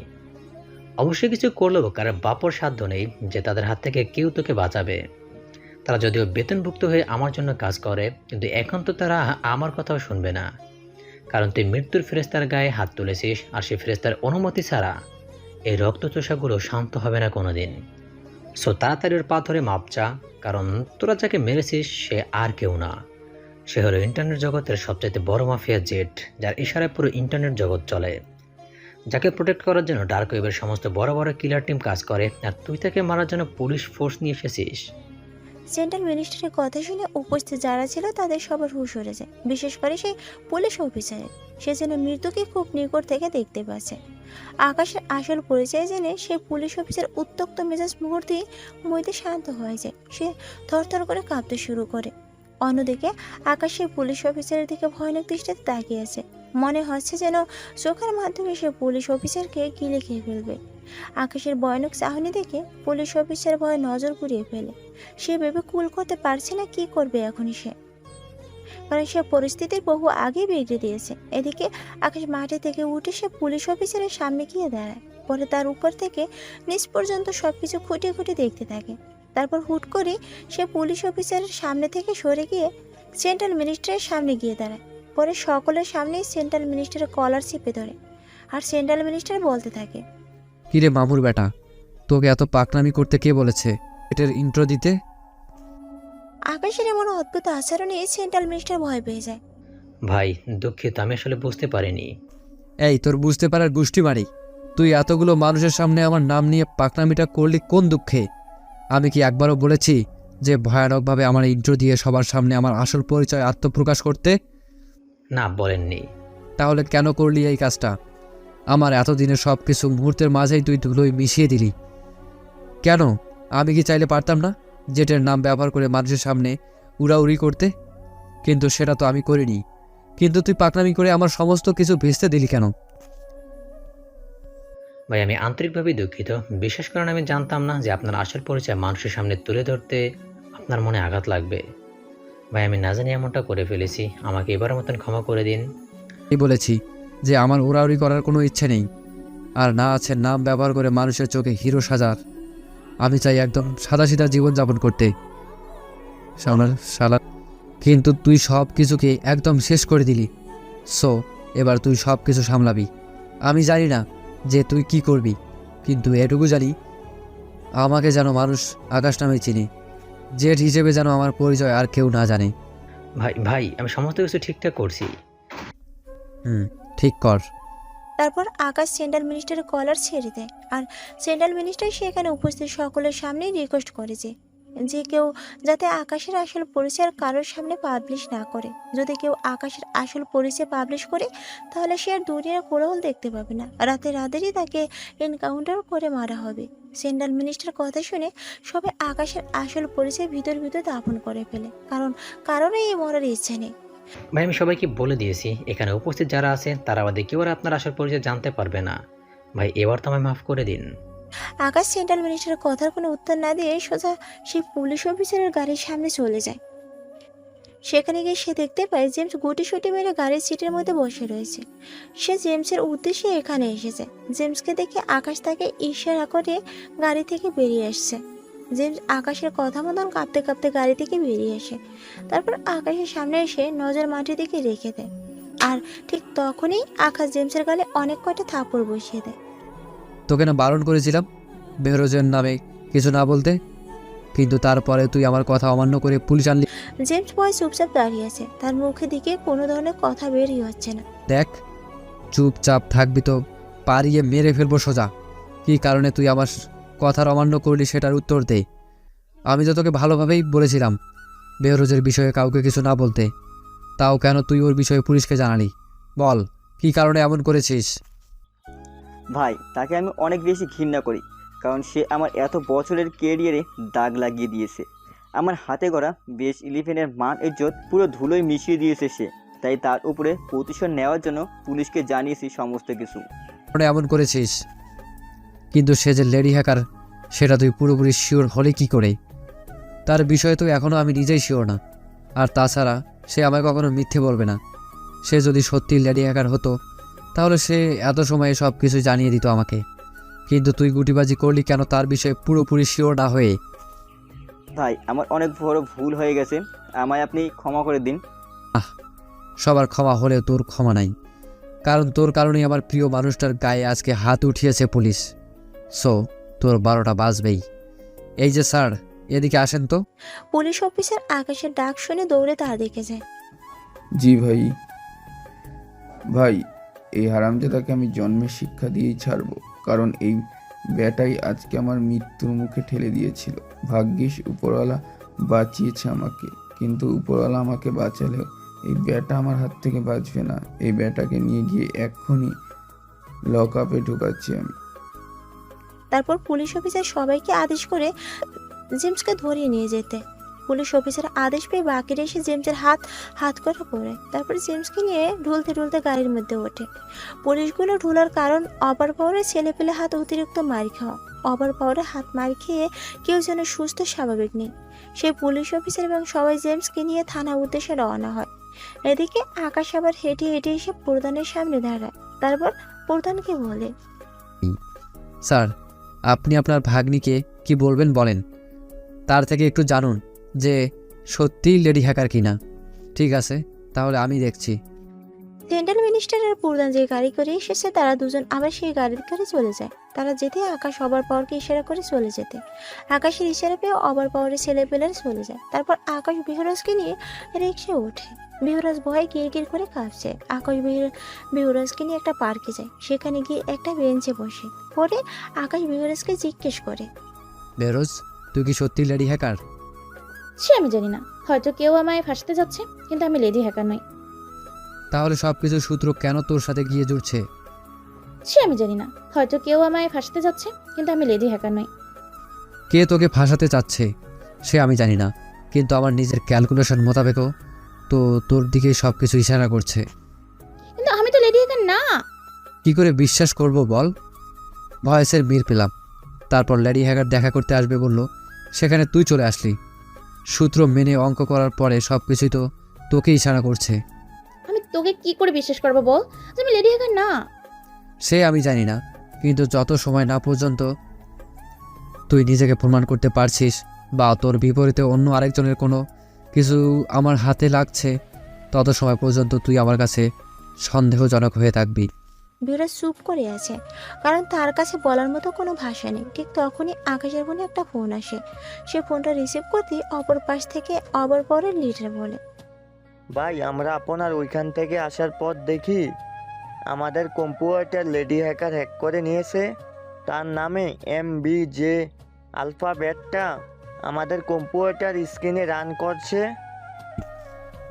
অবশ্যই কিছু করলেও কারোর বাপর সাধ্য নেই যে তাদের হাত থেকে কেউ তোকে বাঁচাবে। তারা যদিও বেতনভুক্ত হয়ে আমার জন্য কাজ করে, কিন্তু এখন তো তারা আমার কথাও শুনবে না, কারণ তুই মৃত্যুর ফেরেস্তার গায়ে হাত তুলেছিস, আর সেই ফেরেস্তার অনুমতি ছাড়া এই রক্তচোষাগুলো শান্ত হবে না কোনোদিন। সো তাড়াতাড়ি ওর পা ধরে মাপ চা, কারণ তোরা যাকে মেরেছিস সে আর কেউ না, সে হলো ইন্টারনেট জগতের সবচাইতে বড় মাফিয়া জেট, যার ইশারায় পুরো ইন্টারনেট জগৎ চলে, যাকে প্রোটেক্ট করার জন্য ডার্ক ওয়েবের সমস্ত বড় বড় কিলার টিম কাজ করে, আর তুই তাকে মারার জন্য পুলিশ ফোর্স নিয়ে এসেছিস। সেন্ট্রাল মিনিস্টারের কথা শুনে উপস্থিত যারা ছিল তাদের সবার হুঁশ উড়ে যায়, বিশেষ করে সেই পুলিশ অফিসারের। সে যেন মৃত্যুকে খুব নিকট থেকে দেখতে পাচ্ছে। আকাশের আসল পরিচয় জেনে সেই পুলিশ অফিসার উত্তক্ত মেজাজ মুহূর্তেই মধ্যে শান্ত হয়ে যায়। সে থরথর করে কাঁপতে শুরু করে। অন্যদিকে আকাশ সেই পুলিশ অফিসারের দিকে ভয়ানক দৃষ্টিতে তাকিয়ে আছে। মনে হচ্ছে যেন চোখের মাধ্যমে সে পুলিশ অফিসারকে গিলে খেয়ে ফেলবে। আকাশের ভয়ানক চাহনি দেখে পুলিশ অফিসার ভয়ে নজর ঘুরিয়ে ফেলে। সে ভেবে কুল করতে পারছে না কি করবে এখনই সে, কারণ সে পরিস্থিতির বহু আগে বিগড়ে দিয়েছে। এদিকে আকাশ মাটি থেকে উঠে সে পুলিশ অফিসারের সামনে গিয়ে দাঁড়ায়। পরে তার উপর থেকে নিচ পর্যন্ত সবকিছু খুঁটিয়ে খুঁটিয়ে দেখতে থাকে। তারপর হুট করে সে পুলিশ অফিসারের সামনে থেকে সরে গিয়ে সেন্ট্রাল মিনিস্টারের সামনে গিয়ে দাঁড়ায়। পরে সকলের সামনেই সেন্ট্রাল মিনিস্টারের কলার চেপে ধরে। আর সেন্ট্রাল মিনিস্টার বলতে থাকে, কিরে মামুর বেটা, তোকে এত পাকনামি করতে কে বলেছে? এটার ইন্ট্রো দিতে। আকাশের এমন অদ্ভুত আচরণে সেন্ট্রাল মিনিস্টার ভয় পেয়ে যায়। ভাই দুঃখিত, আমি আসলে বুঝতে পারিনি। এই তোর বুঝতে পারার গোষ্ঠী মারি। তুই এতগুলো মানুষের সামনে আমার নাম নিয়ে পাকনামিটা করলি কোন দুঃখে? আমি কি একবারও বলেছি যে ভয়ানকভাবে আমার ইন্ট্রো দিয়ে সবার সামনে আমার আসল পরিচয় আত্মপ্রকাশ করতে? না, বলেননি। তাহলে কেন করলি এই কাজটা? আমার এতদিনের সব কিছু মুহূর্তের মাঝেই তুই ধুলোয় মিশিয়ে দিলি কেন? আমি কি চাইলে পারতাম না জেটের নাম ব্যবহার করে মানুষের সামনে উড়াউড়ি করতে? কিন্তু সেটা তো আমি করিনি। কিন্তু তুই পাকনামি করে আমার সমস্ত কিছু ভেস্তে দিলি কেন? ভাই আমি আন্তরিকভাবে দুঃখিত। বিশেষ কারণে আমি জানতাম না যে আপনার আসল পরিচয় মানুষের সামনে তুলে ধরতে আপনার মনে আঘাত লাগবে। ভাই আমি না জানি এমনটা করে ফেলেছি, আমাকে এবারের মতন ক্ষমা করে দিন। আমি বলেছি যে আমার উড়াউড়ি করার কোনো ইচ্ছে নেই, আর না আছে নাম ব্যবহার করে মানুষের চোখে হিরো সাজার। আমি চাই একদম সাদাসিধা জীবনযাপন করতে। শালা, কিন্তু তুই সব কিছুকে একদম শেষ করে দিলি। সো এবার তুই সব কিছু সামলাবি। আমি জানি না যে তুই কি করবি, কিন্তু এটুকু জানি আমাকে যেন মানুষ আকাশ নামে চিনি। জেট হিসেবে যেন আমার পরিচয় আর কেউ না জানে। ভাই ভাই আমি সমস্ত কিছু ঠিকঠাক করছি। ঠিক কর। তারপর আকাশ সেন্ট্রাল মিনিস্টারের কলার ছেড়ে দেয়। আর সেন্ট্রাল মিনিস্টার সেখানে উপস্থিত সকলের সামনেই রিকোয়েস্ট করে যে কেউ যাতে আকাশের আসল পরিচয় আর কারোর সামনে পাবলিশ না করে। যদি কেউ আকাশের আসল পরিচয় পাবলিশ করে তাহলে সে আর দুনিয়ার কোলাহল দেখতে পাবে না। রাতেরই তাকে এনকাউন্টার করে মারা হবে। সেন্ট্রাল মিনিস্টার কথা শুনে সবাই আকাশের আসল পরিচয় ভিতর দাফন করে ফেলে, কারণ কারোরই এই মরার ইচ্ছে নেই। ভাই আমি সবাইকে বলে দিয়েছি, এখানে উপস্থিত যারা আছে তারা আমাদের কেউ আর আপনার আসল পরিচয় জানতে পারবে না। ভাই এবার তো আমায় মাফ করে দিন। আকাশ সেন্ট্রাল মিনিস্টারের কথার কোনো উত্তর না দিয়ে সোজা সেই পুলিশ অফিসারের গাড়ির সামনে চলে যায়। সেখানে গিয়ে সে দেখতে পায় জেমস গুটিসুটি মেরে গাড়ির সিটের মধ্যে বসে রয়েছে। সে জেমসের উদ্দেশ্যে এখানে এসেছে। জেমসকে দেখে আকাশ তাকে ইশারা করে গাড়ি থেকে বেরিয়ে আসছে। জেমস আকাশের কথা মতন কাঁপতে কাঁপতে গাড়ি থেকে বেরিয়ে আসে। তারপর আকাশের সামনে এসে নজর মাটির দিকে রেখে দেয়। আর ঠিক তখনই আকাশ জেমসের গালে অনেক কয়টা থাপড় বসিয়ে দেয়। তোকে না বারণ করেছিলাম বেহরোজের নামে কিছু না বলতে, কিন্তু তারপরে তুই আমার কথা অমান্য করে পুলিশ আনলি। জেমস বয় চুপচাপ দাঁড়িয়ে আছে, তার মুখের দিকে কোনো ধরনের কথা বেরই হচ্ছে না। দেখ, চুপচাপ থাকবি তো পারিয়ে মেরে ফেলবো সোজা। কী কারণে তুই আমার কথার অমান্য করলি সেটার উত্তর দে। আমি তো তোকে ভালোভাবেই বলেছিলাম বেহরোজের বিষয়ে কাউকে কিছু না বলতে, তাও কেন তুই ওর বিষয়ে পুলিশকে জানালি? বল, কী কারণে এমন করেছিস? ভাই তাকে আমি অনেক বেশি ঘৃণা করি, কারণ সে আমার এত বছরের কেরিয়ারে দাগ লাগিয়ে দিয়েছে। আমার হাতে গড়া বেস 11-এর মান ইজ্জত পুরো ধুলোয় মিশিয়ে দিয়েছে সে। তাই তার উপরে প্রতিশোধ নেওয়ার জন্য পুলিশকে জানিয়েছি সমস্ত কিছু। কারণে এমন করেছিস, কিন্তু সে যে লেডি হ্যাকার সেটা তুই পুরোপুরি শিওর হলে কি করে? তার বিষয়ে তো এখনও আমি নিজেই শিওর না। আর তাছাড়া সে আমায় কখনো মিথ্যে বলবে না। সে যদি সত্যি লেডি হ্যাকার হতো তাহলে সে এত সময়ে সব কিছু জানিয়ে দিত আমাকে। কিন্তু তুই গুটিবাজি করলি কেন তার বিষয়ে পুরোপুরি শিওর না হয়ে? ভাই আমার অনেক বড় ভুল হয়ে গেছে, আমায় আপনি ক্ষমা করে দিন। সবার ক্ষমা হলেও তোর ক্ষমা নাই, কারণ তোর কারণেই আমার প্রিয় মানুষটার গায়ে আজকে হাত উঠিয়েছে পুলিশ। সো তোর 12টা বাজবেই। এই যে স্যার, এদিকে আসেন তো। পুলিশ অফিসার আকাশের ডাক শুনে দৌড়ে তার দিকে যায়। জি ভাই। ভাই এই হারামজাদাকে আমি জন্মের শিক্ষা দিয়েই ছাড়বো, কারণ এই ব্যাটাই আজকে আমার মৃত্যুর মুখে ঠেলে দিয়েছিল। ভাগ্যিস উপরওয়ালা বাঁচিয়েছে আমাকে, কিন্তু উপরওয়ালা আমাকে বাঁচালেও এই ব্যাটা আমার হাত থেকে বাঁচবে না। এই ব্যাটাকে নিয়ে গিয়ে এক্ষুনি লক আপে ঢুকাচ্ছি আমি। তারপর পুলিশ অফিসার সবাইকে আদেশ করে জেমসকে ধরিয়ে নিয়ে যেতে। পুলিশ অফিসার আদেশ পেয়ে বাকিরা এসে জেমসের হাত করে পড়ে। তারপর জেমসকে নিয়ে ঢুলতে ঢুলতে গাড়ির মধ্যে ওঠে। পুলিশগুলো ঢুলার কারণ ওভার পাওয়ারে ছেলে পেলে হাত অতিরিক্ত মার খাওয়া। ওভার পাওয়ারে হাত মার খেয়ে কেউ যেন সুস্থ স্বাভাবিক নেই। সেই পুলিশ অফিসার এবং সবাই জেমসকে নিয়ে থানা উদ্দেশ্যে রওনা হয়। এদিকে আকাশ আবার হেঁটে হেঁটে এসে প্রধানের সামনে দাঁড়ায়। তারপর প্রধানকে বলে, স্যার, আপনি আপনার ভাগ্নিকে কি বলবেন বলেন, তার থেকে একটু জানুন যে সত্যিই লেডি হ্যাকার কিনা। ঠিক আছে, তাহলে আমি দেখছি। সেন্ট্রাল মিনিস্টারের প্রধান যে গাড়ি করে এসেছে তারা দুজন আবার সেই গাড়ির করে চলে যায়। তারা যেতে আকাশ ওভার পাওয়ারকে ইশারা করে চলে যেতে আকাশের ইশারা পেয়ে ওভার পাওয়ারের ছেলে পেলেরা চলে যায়। তারপর আকাশ বিহরাজকে নিয়ে রিক্সা ওঠে। বিহরাজ ভয়ে কিরকির করে কাঁপছে। আকাশ বিহরাজকে নিয়ে একটা পার্কে যায়। সেখানে গিয়ে একটা বেঞ্চে বসে পরে আকাশ বিহরাজকে জিজ্ঞেস করে, বেরোজ, তুই কি সত্যি লেডি হ্যাকার? সে আমি জানি না, হয়তো কেউ আমায় ফাঁসতে যাচ্ছে, কিন্তু আমি লেডি হ্যাকার নই। তাহলে সব কিছু সূত্র কেন তোর সাথে গিয়ে জুড়ছে? সে আমি জানি না, হয়তো কেউ আমায় ফাঁসতে যাচ্ছে, কিন্তু আমি লেডি হ্যাকার নই। কে তোকে ফাঁসাতে চাচ্ছে সে আমি জানি না, কিন্তু আমার নিজের ক্যালকুলেশন মোতাবেকও তো তোর দিকে সব কিছু ইশারা করছে। কিন্তু আমি তো লেডি হ্যাকার না। কি করে বিশ্বাস করব বল? ভয়েসের মিল পেলাম, তারপর লেডি হ্যাকার দেখা করতে আসবে বললো, সেখানে তুই চলে আসলি। সূত্র মেনে অঙ্ক করার পরে সব কিছুই তো তোকে ইশারা করছে। আমি তোকে কি করে বিশ্বাস করবো বল যে আমি লেডি হ্যাকার না? সে আমি জানি না, কিন্তু যত সময় না পর্যন্ত তুই নিজেকে প্রমাণ করতে পারছিস বা তোর বিপরীতে অন্য আরেকজনের কোনো কিছু আমার হাতে লাগছে, তত সময় পর্যন্ত তুই আমার কাছে সন্দেহজনক হয়ে থাকবি। বিহরাজ চুপ করে আছে, কারণ তার কাছে বলার মতো কোনো ভাষা নেই। ঠিক তখনই আকাশের ফোনে একটা ফোন আসে। সে ফোনটা রিসিভ করতে অপর পাশ থেকে ওভার পাওয়ারের লিডার বলে, ভাই, আমরা আপনার ওইখান থেকে আসার পর দেখি আমাদের কম্পিউটার লেডি হ্যাকার হ্যাক করে নিয়েছে। তার নামে MBJ আলফাবেটটা আমাদের কম্পিউটার স্ক্রিনে রান করছে।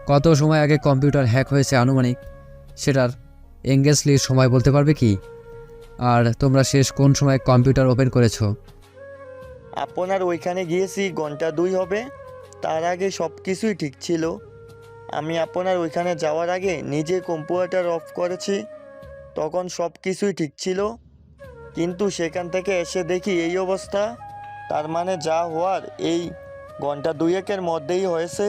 কত সময় আগে কম্পিউটার হ্যাক হয়েছে আনুমানিক, সেটার এঙ্গেজলি সময় বলতে পারবে কি? আর তোমরা শেষ কোন সময় কম্পিউটার ওপেন করেছো? আপনার ওইখানে গিয়েছি ঘন্টা 2 হবে। তার আগে সব কিছুই ঠিক ছিল। আমি আপনার ওইখানে যাওয়ার আগে নিজে কম্পিউটার অফ করেছি, তখন সব কিছুই ঠিক ছিল। কিন্তু সেখান থেকে এসে দেখি এই অবস্থা। তার মানে যা হওয়ার এই ঘন্টা 2-1 মধ্যেই হয়েছে।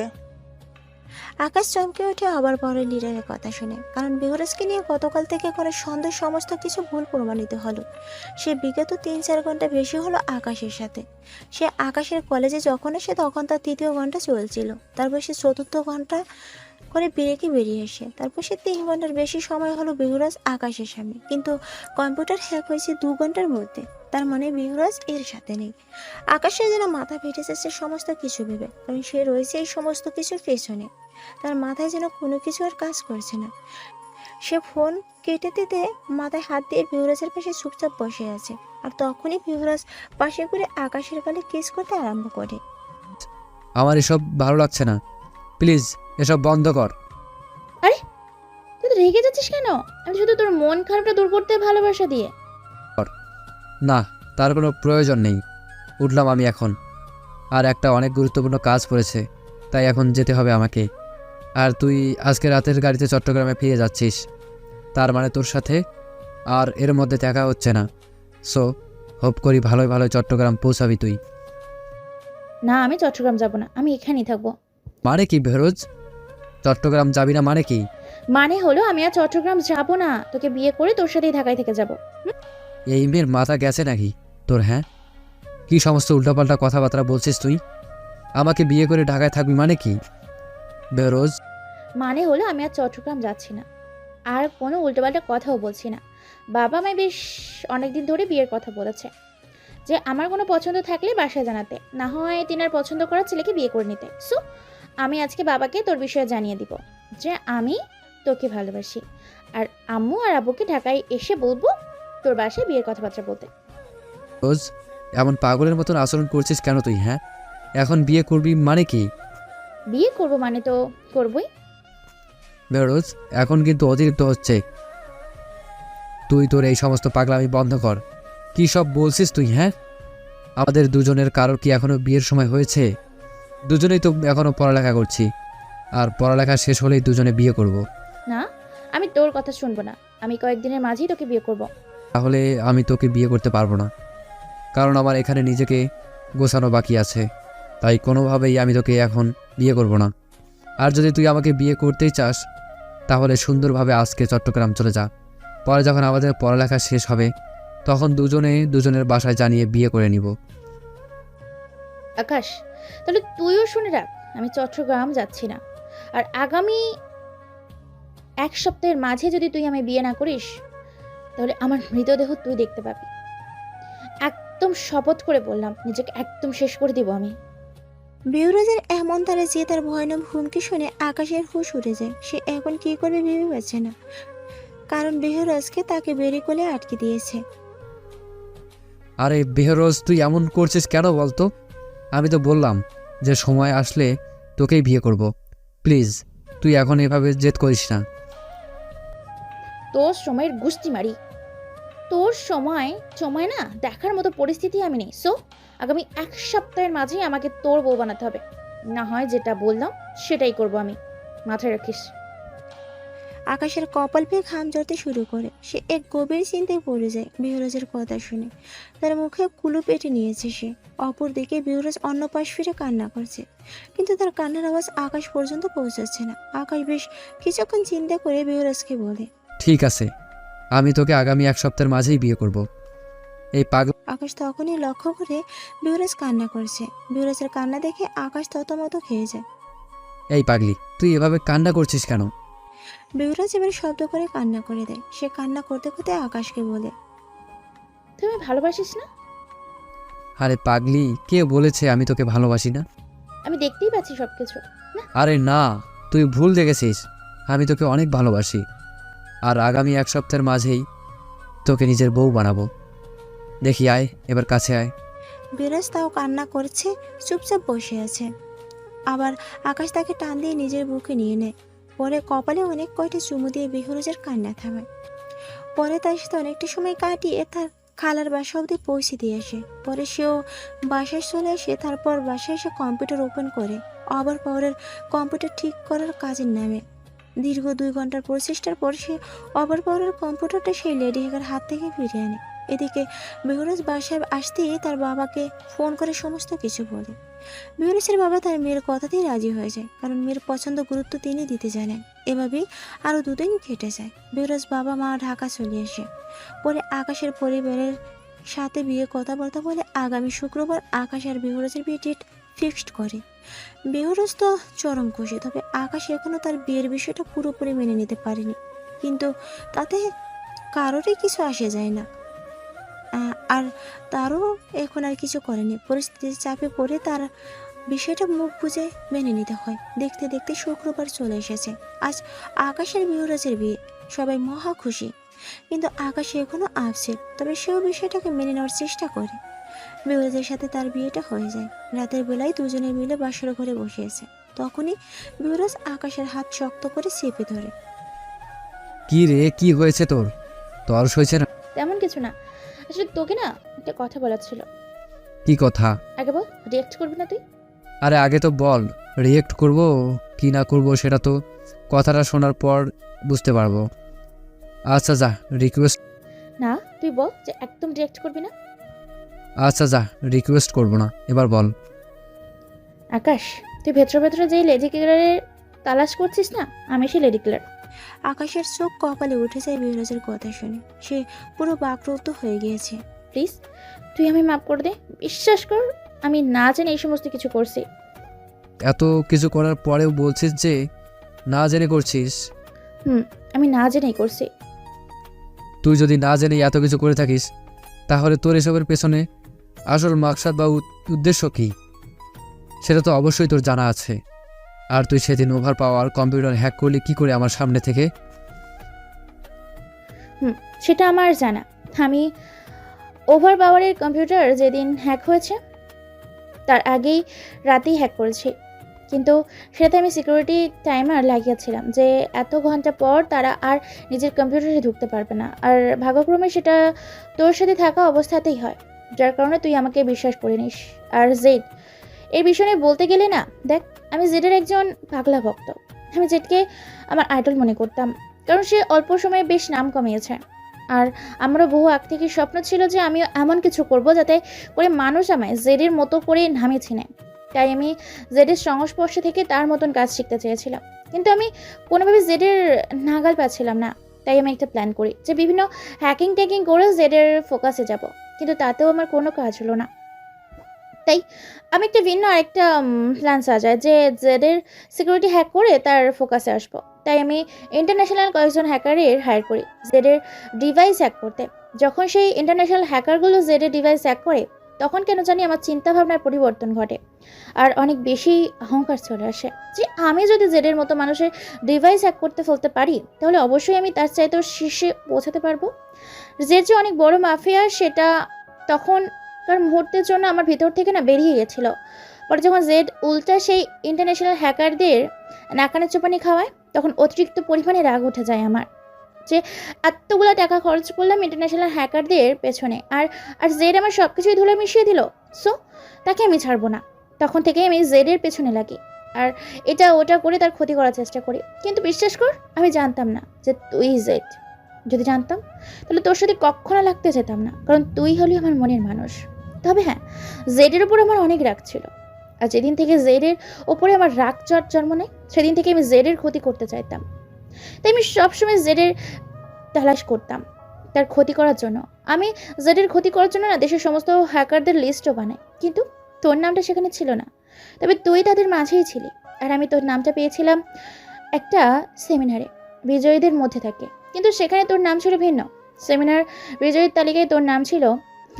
আকাশ চমকে ওঠে ওভার পাওয়ারের লিডারের কথা শুনে, কারণ বিহরাজকে নিয়ে গতকাল থেকে কোনো সন্দেহ সমস্ত কিছু ভুল প্রমাণিত হলো। সে বিগত 3-4 ঘন্টা বেশি হলো আকাশের সাথে। সে আকাশের কলেজে যখন আসে তখন তার 3য় ঘন্টা চলছিল। তারপর সে 4র্থ ঘন্টা করে ব্রেকে বেরিয়ে আসে। তারপর সে 3 ঘন্টার বেশি সময় হলো বিহরাজ আকাশের সামনে, কিন্তু কম্পিউটার হ্যাক হয়েছে 2 ঘন্টার মধ্যে। তার মানে বিহরাজ এর সাথে নেই। আকাশের যেন মাথা ফেটে যাচ্ছে সমস্ত কিছু ভেবে, কারণ সে রয়েছে এই সমস্ত কিছুর পেছনে। তার মাথায় যেন কোনো কিছু আর কাজ করছে না। সে ফোন কেটে দিতে মাথায় হাত দিয়ে বিহরাজের পাশে চুপচাপ বসে আছে। আর তখনই বিহরাজ পাশে করে আকাশের গালে কিস করতে আরম্ভ করে। আমার এসব ভালো লাগছে না, প্লিজ এসব বন্ধ কর। আরে তুই তো রেগে যাচ্ছিস কেন? আমি শুধু তোর মন খারাপটা দূর করতে ভালোবাসা দিয়ে। না, তার কোনো প্রয়োজন নেই। উঠলাম আমি এখন, আর একটা অনেক গুরুত্বপূর্ণ কাজ পড়েছে, তাই এখন যেতে হবে আমাকে। আর তুই আজকে রাতের গাড়িতে চট্টগ্রামে ফিরে যাচ্ছিস, তার মানে তোর সাথে আর এর মধ্যে দেখা হচ্ছে না। সো হোপ করি ভালোই ভালোই চট্টগ্রাম পৌঁছাবি তুই। না, আমি চট্টগ্রাম যাব না, আমি এখানেই থাকবো। মানে কি বেরোজ? চট্টগ্রাম যাবি না মানে কি? মানে হলো আমি আর চট্টগ্রাম যাব না, তোকে বিয়ে করে তোর সাথেই ঢাকায় থেকে যাব। এই মেয়ের মাথা গেছে নাকি তোর? হ্যাঁ, কি সমস্ত উল্টাপাল্টা কথাবার্তা বলছিস তুই? আমাকে বিয়ে করে ঢাকায় থাকবি মানে কি বেরোজ? মানে হলো আমি আর চট্টগ্রাম যাচ্ছি না, আর কোনো উল্টোপাল্টা কথাও বলছি না। বাবা আমায় বেশ অনেকদিন ধরে বিয়ের কথা বলেছে, যে আমার কোনো পছন্দ থাকলে বাসায় জানাতে, না হয় তিনার পছন্দ করা ছেলেকে বিয়ে করে নিতে। সো আমি আজকে বাবাকে তোর বিষয়ে জানিয়ে দিব যে আমি তোকে ভালোবাসি, আর আম্মু আর আব্বুকে ঢাকায় এসে বলবো তোর বাসায় বিয়ের কথাবার্তা বলতে। রোজ এমন পাগলের মতন আচরণ করছিস কেন তুই? হ্যাঁ, এখন বিয়ে করবি মানে কি? বিয়ে করবো মানে তো করবই। বেরোজ, এখন কিন্তু অতিরিক্ত হচ্ছে। তুই তোর এই সমস্ত পাগলামি বন্ধ কর। কি সব বলছিস তুই? হ্যাঁ, আমাদের দুজনের কারোর কি এখনো বিয়ের সময় হয়েছে? দুজনেই তো এখনো পড়ালেখা করছি, আর পড়ালেখা শেষ হলেই দুজনে বিয়ে করব। না, আমি তোর কথা শুনবো না। আমি কয়েকদিনের মাঝেই তোকে বিয়ে করব। তাহলে আমি তোকে বিয়ে করতে পারবো না, কারণ আমার এখানে নিজেকে গোছানো বাকি আছে। তাই কোনোভাবেই আমি তোকে এখন বিয়ে করব না। আর যদি তুই আমাকে বিয়ে করতেই চাস, তাহলে সুন্দরভাবে আজকে চট্টগ্রাম চলে যা। পরে যখন আমাদের পড়ালেখা শেষ হবে, তখন দুজনে দুজনের বাসায় জানিয়ে বিয়ে করে নিব। আকাশ, তাহলে তুইও শুনে রাখ, আমি চট্টগ্রাম যাচ্ছি না। আর আগামী 1 সপ্তাহের মাঝে যদি তুই আমি বিয়ে না করিস, তাহলে আমার মৃতদেহ তুই দেখতে পাবি। একদম শপথ করে বললাম, নিজেকে একদম শেষ করে দিব আমি। বেহরোজের এমন তারা যে তার ভয়ানক হুমকি শুনে আকাশের হুঁশ উড়ে যায়। সে এখন কি করবে ভেবে পাচ্ছে না, কারণ বেহরোজকে তাকে বেরি কোলে আটকে দিয়েছে। আরে বেহরোজ, তুই এমন করছিস কেন বলতো? আমি তো বললাম যে সময় আসলে তোকেই বিয়ে করব। প্লিজ, তুই এখন এভাবে জেদ করিস না। তোর সময়ের গুষ্টি মারি। তোর সময় না দেখার মতো পরিস্থিতি আমি নেই। সো আগামী 1 সপ্তাহের মাঝেই আমাকে তোর বউ বানাতে হবে। না হয় যেটা বললাম সেটাই করব আমি। মাথায় রাখিস। আকাশের কপাল পেয়ে ঘাম ঝরতে শুরু করে। সে এক গভীর চিন্তায় পড়ে যায় বেহরোজের কথা শুনে। তার মুখে কুলু পেটে নিয়েছে সে। অপর দিকে বেহরোজ অন্য পাশ ফিরে কান্না করছে, কিন্তু তার কান্নার আওয়াজ আকাশ পর্যন্ত পৌঁছাচ্ছে না। আকাশ বেশ কিছুক্ষণ চিন্তা করে বেহরোজকে বলে, ঠিক আছে, আমি তোকে আগামী 1 সপ্তাহের মাঝেই বিয়ে করব। এই পাগল আকাশ তখনই লক্ষ্য করে বেহরোজ কান্না করছে। বেহরোজের কান্না দেখে আকাশ থতমত খেয়ে যায়। এই পাগলি, তুই এভাবে কান্না করছিস কেন? বেহরোজ এবার শব্দ করে কান্না করে দেয়। সে কান্না করতে করতে আকাশকে বলে, তুমি ভালোবাসিস না? আরে পাগলি, কে বলেছে আমি তোকে ভালোবাসি না? আমি দেখতেই পাচ্ছি সবকিছু। না, আরে না, তুই ভুল দেখেছিস। আমি তোকে অনেক ভালোবাসি, আর আগামী 1 সপ্তাহের মাঝেই তোকে নিজের বউ বানাবো। দেখি, আয়, এবার কাছে আয়। বেহরোজ তাও কান্না করছে, চুপচাপ বসে আছে। আবার আকাশ তাকে টান দিয়ে নিজের বুকে নিয়ে নেয়। পরে কপালে অনেক কয়টা চুমু দিয়ে বেহরোজের কান্না থামায়। পরে তার সাথে অনেকটা সময় কাটিয়ে তার খালার বাসা অবধি পৌঁছে দিয়ে আসে। পরে সেও বাসায় চলে আসে। তারপর বাসায় এসে কম্পিউটার ওপেন করে আবার পাওয়ারের কম্পিউটার ঠিক করার কাজের নামে। দীর্ঘ 2 ঘন্টার প্রচেষ্টার পর সে ওভার পাওয়ারের কম্পিউটারটা সেই লেডি হ্যাকার হাত থেকে ফিরিয়ে আনে। এদিকে বেহরোজ বাসায় আসতেই তার বাবাকে ফোন করে সমস্ত কিছু বলে। বেহরোজের বাবা তার মেয়ের কথাতেই রাজি হয়ে যায়, কারণ মেয়ের পছন্দ গুরুত্ব তিনি দিতে জানেন। এভাবেই আরও 2 দিন কেটে যায়। বেহরোজ বাবা মা ঢাকা চলে আসে। পরে আকাশের পরিবারের সাথে বিয়ে কথাবার্তা বলে আগামী শুক্রবার আকাশ আর বেহরোজের বিয়ে ডেট ফিক্সড করে। বেহরোজ তো চরম খুশি, তবে আকাশ এখনও তার বিয়ের বিষয়টা পুরোপুরি মেনে নিতে পারেনি। কিন্তু তাতে কারোরই কিছু আসে যায় না। আর তারও এখন আর কিছু করেনি। পরিস্থিতির চাপে পড়ে তার বিষয়টা মুখ বুঝে মেনে নিতে হয়। দেখতে দেখতে শুক্রবার চলে এসেছে। আজ আকাশের বেহরোজের বিয়ে। সবাই মহা খুশি, কিন্তু আকাশ এখনো আপসেট। তবে সেও বিষয়টাকে মেনে নেওয়ার চেষ্টা করে। বেহরোজের সাথে তার বিয়েটা হয়ে যায়। রাতের বেলায় দুজনে মিলে বাসর ঘরে বসে আছে। তখনই বেহরোজ আকাশের হাত শক্ত করে চেপে ধরে। কি রে, কি হয়েছে তোর? তোর হয়েছে না? তেমন কিছু না। আসলে তোকে না একটা কথা বলার ছিল। কি কথা? আগে বল, রিয়েক্ট করবি না তুই? আরে আগে তো বল, রিয়েক্ট করব কি না করব সেটা তো কথাটা শোনার পর বুঝতে পারবো। আচ্ছা যা, রিকোয়েস্ট। না, তুই বল যে একদম রিয়েক্ট করবি না। আচ্ছা যা, রিকোয়েস্ট করবো না, এবার বল। আকাশ, তুই ভেতরে ভেতরে যে লেডি কিলারের তালাশ করছিস না, আমি সেই লেডি কিলার। আকাশের চোখ কপালে উঠে যায় বেহরোজের কথা শুনে। সে পুরো বাকরুদ্ধ হয়ে গিয়েছে। প্লিজ, তুই আমি মাফ করে দে। বিশ্বাস কর, আমি না জেনে এই সমস্ত কিছু করছি। এত কিছু করার পরেও বলছিস যে না জেনে করছিস? আমি না জেনেই করছি। তুই যদি না জেনে এত কিছু করে থাকিস, তাহলে তোর এসবের পেছনে আসল মাকসাদ বা উদ্দেশ্য কী, সেটা তো অবশ্যই তোর জানা আছে। আর তুই সেদিন ওভার পাওয়ার কম্পিউটার হ্যাক করলি কি করে আমার সামনে থেকে? সেটা আমার জানা। আমি ওভার পাওয়ারের কম্পিউটার যেদিন হ্যাক হয়েছে, তার আগেই রাতেই হ্যাক করেছি, কিন্তু সেটাতে আমি সিকিউরিটি টাইমার লাগিয়েছিলাম যে এত ঘন্টা পর তারা আর নিজের কম্পিউটারে ঢুকতে পারবে না। আর ভাগ্যক্রমে সেটা তোর সাথে থাকা অবস্থাতেই হয়, যার কারণে তুই আমাকে বিশ্বাস করে নিস। আর জেড, এই বিষয়ে বলতে গেলে না, দেখ, আমি জেডের একজন পাগলা ভক্ত। আমি জেডকে আমার আইডল মনে করতাম, কারণ সে অল্প সময়ে বেশ নাম কমিয়েছে। আর আমারও বহু আগ থেকে স্বপ্ন ছিল যে আমিও এমন কিছু করব যাতে করে মানুষ আমায় জেডের মতো করে নামে চিনে। তাই আমি জেডের সংস্পর্শ থেকে তার মতন কাজ শিখতে চেয়েছিলাম, কিন্তু আমি কোনোভাবে জেডের নাগাল পাচ্ছিলাম না। তাই আমি একটা প্ল্যান করি যে বিভিন্ন হ্যাকিং ট্যাকিং করে জেডের ফোকাসে যাব, কিন্তু তাতেও আমার কোনো কাজ হলো না। তাই আমি একটা ভিন্ন আরেকটা প্ল্যান সাজাই যে জেডের সিকিউরিটি হ্যাক করে তার ফোকাসে আসবো। তাই আমি ইন্টারন্যাশনাল কয়েকজন হ্যাকারের হায়ার করি জেডের ডিভাইস হ্যাক করতে। যখন সেই ইন্টারন্যাশনাল হ্যাকারগুলো জেডের ডিভাইস হ্যাক করে, তখন কেন জানি আমার চিন্তাভাবনার পরিবর্তন ঘটে আর অনেক বেশি অহংকার চলে আসে যে আমি যদি জেডের মতো মানুষের ডিভাইস হ্যাক করতে ফেলতে পারি, তাহলে অবশ্যই আমি তার চাইতেও শীর্ষে পৌঁছাতে পারবো। জেড যে অনেক বড় মাফিয়া, সেটা তখনকার মুহূর্তের জন্য আমার ভিতর থেকে না বেরিয়ে গেছিলো। পরে যখন জেড উল্টা সেই ইন্টারন্যাশনাল হ্যাকারদের নাকানে চোপানি খাওয়ায়, তখন অতিরিক্ত পরিমাণে রাগ উঠে যায় আমার যে এতগুলো টাকা খরচ করলাম ইন্টারন্যাশনাল হ্যাকারদের পেছনে, আর আর জেড আমার সব কিছুই ধুলো মিশিয়ে দিল। সো তাকে আমি ছাড়বো না। তখন থেকে আমি জেডের পেছনে লাগি আর এটা ওটা করে তার ক্ষতি করার চেষ্টা করি। কিন্তু বিশ্বাস কর, আমি জানতাম না যে তুই জেড। যদি জানতাম তাহলে তোর সাথে কখনো লাগতে যেতাম না, কারণ তুই হলি আমার মনের মানুষ। তবে হ্যাঁ, জেডের উপর আমার অনেক রাগ ছিল, আর যেদিন থেকে জেডের ওপরে আমার রাগ জন্ম নেয়, সেদিন থেকে আমি জেডের ক্ষতি করতে চাইতাম। তাই আমি সবসময় জেডের তালাশ করতাম তার ক্ষতি করার জন্য। আমি জেডের ক্ষতি করার জন্য না দেশের সমস্ত হ্যাকারদের লিস্টও বানাই, কিন্তু তোর নামটা সেখানে ছিল না। তবে তুই তাদের মাঝেই ছিলি, আর আমি তোর নামটা পেয়েছিলাম একটা সেমিনারে বিজয়ীদের মধ্যে থাকে, কিন্তু সেখানে তোর নাম ছিল ভিন্ন। সেমিনার বিজয়ীর তালিকায় তোর নাম ছিল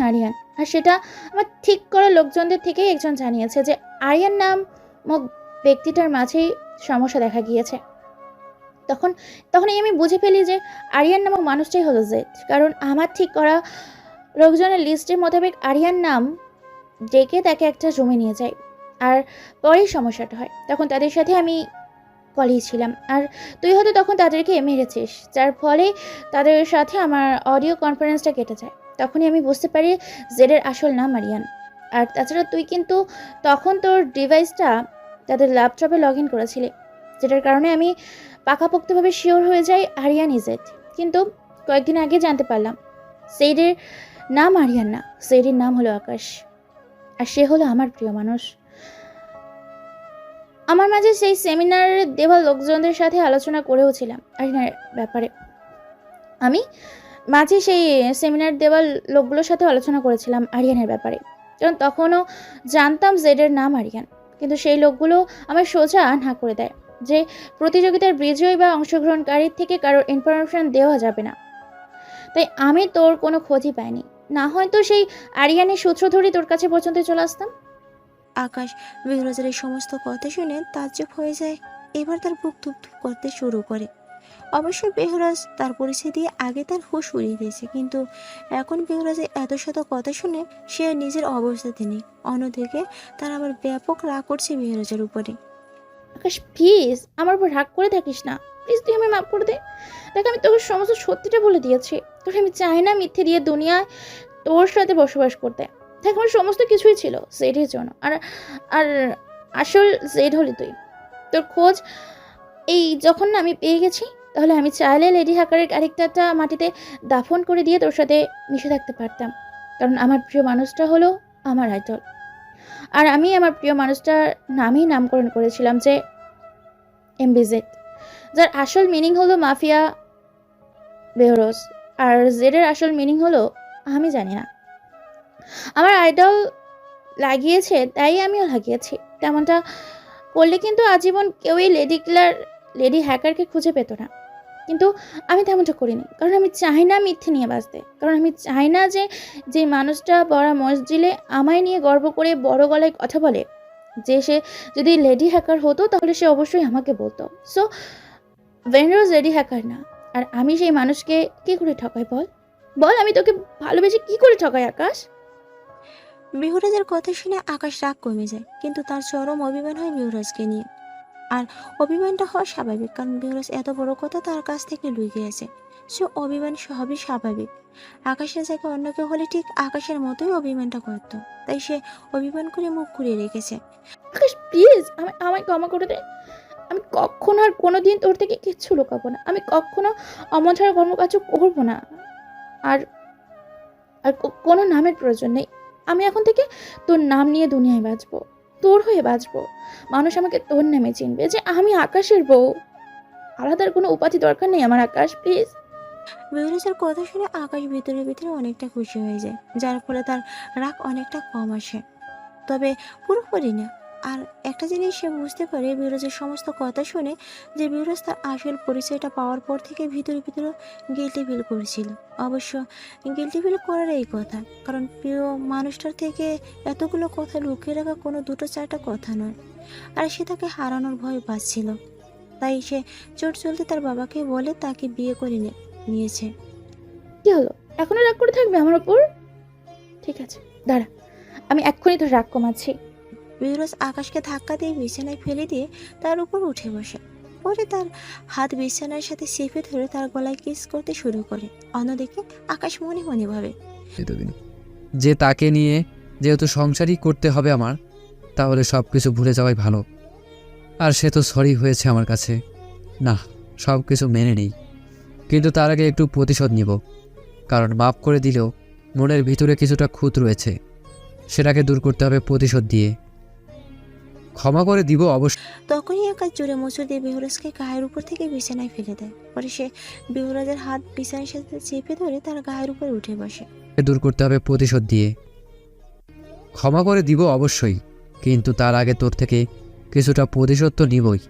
আরিয়ান, আর সেটা আমার ঠিক করা লোকজনদের থেকেই একজন জানিয়েছে যে আরিয়ান নামক ব্যক্তিটার মাঝেই সমস্যা দেখা গিয়েছে। তখনই আমি বুঝে ফেলি যে আরিয়ান নামক মানুষটাই হলো জেড, কারণ আমার ঠিক করা লোকজনের লিস্টের মোতাবেক আরিয়ান নাম ডেকে তাকে একটা জমি নিয়ে যায়, আর পরেই সমস্যাটা হয়। তখন তাদের সাথে আমি কলেই ছিলাম, আর তুই হয়তো তখন তাদেরকে মেরেছিস, যার ফলে তাদের সাথে আমার অডিও কনফারেন্সটা কেটে যায়। তখনই আমি বুঝতে পারি জেডের আসল নাম আরিয়ান। আর তাছাড়া তুই কিন্তু তখন তোর ডিভাইসটা তাদের ল্যাপটপে লগ ইন করেছিলি, যেটার কারণে আমি পাকাপোক্তভাবে শিওর হয়ে যাই আরিয়ান ইজ জেড। কিন্তু কয়েকদিন আগে জানতে পারলাম জেডের নাম আরিয়ান না, জেডের নাম হলো আকাশ, আর সে হলো আমার প্রিয় মানুষ। আমার মাঝে সেই সেমিনারে দেওয়া লোকজনদের সাথে আলোচনা করেও ছিলাম আরিয়ানের ব্যাপারে। আমি মাঝে সেই সেমিনার দেওয়া লোকগুলোর সাথে আলোচনা করেছিলাম আরিয়ানের ব্যাপারে, কারণ তখনও জানতাম জেডের নাম আরিয়ান। কিন্তু সেই লোকগুলো আমার সোজা না করে দেয় যে প্রতিযোগিতার বিজয়ী বা অংশগ্রহণকারীর থেকে কারোর ইনফরমেশন দেওয়া যাবে না। তাই আমি তোর কোনো ক্ষতি পাইনি, না হয়তো সেই আরিয়ানের সূত্র ধরেই তোর কাছে পর্যন্ত চলে আসতাম। আকাশ বেহরাজের এই সমস্ত কথা শুনে তাজ্জব হয়ে যায়। এবার তার বুক ধুপ করতে শুরু করে। অবশ্য বেহরাজ তার পরিস্থিতি আগে তার হুঁশ উড়িয়ে দিয়েছে, কিন্তু এখন বেহরাজের এত শত কথা শুনে সে আর নিজের অবস্থাতে নেই। অন্যদিকে তার আবার ব্যাপক রাগ করছে বেহরাজের উপরে। আকাশ প্লিজ আমার উপর রাগ করে থাকিস না, প্লিজ তুই আমায় মাফ করে দে। দেখ, আমি তোকে সমস্ত সত্যিটা বলে দিয়েছি, তোর আমি চাই না মিথ্যে দিয়ে দুনিয়ায় তোর সাথে বসবাস করতে। দেখ, আমার সমস্ত কিছুই ছিল জেডের জন্য, আর আর আসল জেড হলি তুই। তোর খোঁজ এই যখন না আমি পেয়ে গেছি, তাহলে আমি চাইলে লেডি হ্যাকারের ক্যারেক্টারটা মাটিতে দাফন করে দিয়ে তোর সাথে মিশে থাকতে পারতাম, কারণ আমার প্রিয় মানুষটা হলো আমার আইডল। আর আমি আমার প্রিয় মানুষটার নামই নামকরণ করেছিলাম যে এমবিজেড, যার আসল মিনিং হলো মাফিয়া বেহরোজ, আর জেডের আসল মিনিং হলো আমি জানি না। আমার আইডল লাগিয়েছে তাই আমিও লাগিয়েছি। তেমনটা করলে কিন্তু আজীবন কেউই লেডি হ্যাকারকে খুঁজে পেত না, কিন্তু আমি তেমনটা করিনি, কারণ আমি চাই না মিথ্যে নিয়ে বাঁচতে। কারণ আমি চাই না যে মানুষটা বড় মসজিদে আমায় নিয়ে গর্ব করে বড় গলায় কথা বলে, যে সে যদি লেডি হ্যাকার হতো তাহলে সে অবশ্যই আমাকে বলতো। সো ভেনরোজ লেডি হ্যাকার না, আর আমি সেই মানুষকে কী করে ঠকাই? বল, আমি তোকে ভালোবেসে কী করে ঠকাই আকাশ? বিহুরাজের কথা শুনে আকাশ রাগ কমে যায়, কিন্তু তার চরম অভিমান হয় বিহুরাজকে নিয়ে। আর অভিমানটা হওয়া স্বাভাবিক, কারণ বিহুরাজ এত বড় কথা তার কাছ থেকে লুকিয়েছে। সে অভিমান সবই স্বাভাবিক। আকাশের জায়গায় অন্য কেউ হলে ঠিক আকাশের মতোই অভিমানটা করতো, তাই সে অভিমান করে মুখ ঘুরিয়ে রেখেছে। আকাশ প্লিজ আমায় ক্ষমা করে দে। আমি কখনো আর কোনোদিন তোর থেকে কিচ্ছু লুকাবো না। আমি কখনো অমন কর্মকাণ্ড করবো না। আর আর কোনো নামের প্রয়োজন নেই। আমি এখন থেকে তোর নাম নিয়ে দুনিয়ায় বাঁচবো, তোর হয়ে বাঁচবো। মানুষ আমাকে তোর নামে চিনবে যে আমি আকাশের বউ। আলাদার কোনো উপাধি দরকার নেই আমার, আকাশ প্লিজ। বিহুরাজের কথা শুনে আকাশ ভিতরে ভিতরে অনেকটা খুশি হয়ে যায়, যার ফলে তার রাগ অনেকটা কম আসে, তবে পুরোপুরি না। আর একটা জিনিস সে বুঝতে পারে বিহুরাজের সমস্ত কথা শুনে, যে বিহুরাজ তার আসল পরিচয়টা পাওয়ার পর থেকে ভিতরে ভিতরে গিল্টি ফিল করেছিল। অবশ্য গিল্টি ফিল করার এই কথা, কারণ প্রিয় মানুষটার থেকে এতগুলো কথা লুকিয়ে রাখা কোনো দুটো চারটা কথা নয়। আর সে তাকে হারানোর ভয় পাচ্ছিল, তাই সে চোট চলতে তার বাবাকে বলে তাকে বিয়ে করে নিয়েছে। কি হলো, এখনো রাগ করে থাকবে আমার ওপর? ঠিক আছে, দাঁড়া, আমি এক্ষুনি তোর রাগ কমাচ্ছি। বিহুরাজ আকাশকে ধাক্কা দিয়ে বিছানায় ফেলে দিয়ে তার উপর উঠে বসে। পরে তার হাত বিছানার সাথে চেপে ধরে তার গলায় কিস করতে শুরু করে। অন্যদিকে আকাশ মনে মনে ভাবে, এতদিন যে তাকে নিয়ে যেহেতু সংসারই করতে হবে আমার, তাহলে সব কিছু ভুলে যাওয়াই ভালো। আর সে তো সরি হয়েছে আমার কাছে, না সব কিছু মেনে নেই, কিন্তু তার আগে একটু প্রতিশোধ নিব। কারণ মাফ করে দিলেও মনের ভিতরে কিছুটা খুঁত রয়েছে, সেটাকে দূর করতে হবে প্রতিশোধ দিয়ে। ক্ষমা করে দিব অবশ্যই। তখনই আকাশ জোরে মোচড় দিয়ে বিহুরাজকে গায়ের উপর থেকে বিছানায় ফেলে দেয়। পরে সে বিহুরাজের হাত বিছানার সাথে চেপে ধরে তার গায়ের উপর উঠে বসে। দূর করতে হবে প্রতিশোধ দিয়ে। ক্ষমা করে দিব অবশ্যই, কিন্তু তার আগে তোর থেকে কিছুটা প্রতিশোধ তো নিবই,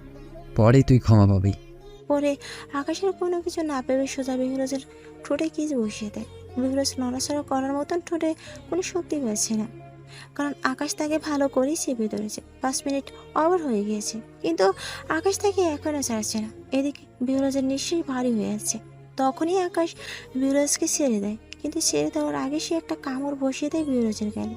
পরেই তুই ক্ষমা পাবি। পরে আকাশের কোনো কিছু না পেয়ে সোজা বিহুরাজের ঠোঁটে কিস বসিয়ে দেয়। বিহুরাজ নড়াচড়া করার মতন ঠোঁটে কোনো শক্তি পাচ্ছে না, কারণ আকাশ তাকে ভালো করেই চেপে ধরেছে। 5 মিনিট ওভার হয়ে গিয়েছে, কিন্তু আকাশ তাকে এখনো ছাড়ছে না। এদিকে বিহুরাজের নিশ্চয়ই ভারী হয়ে যাচ্ছে। তখনই আকাশ বিহুরাজকে ছেড়ে দেয়, কিন্তু ছেড়ে দেওয়ার আগে সে একটা কামড় বসিয়ে দেয় বিহুরাজের গালে।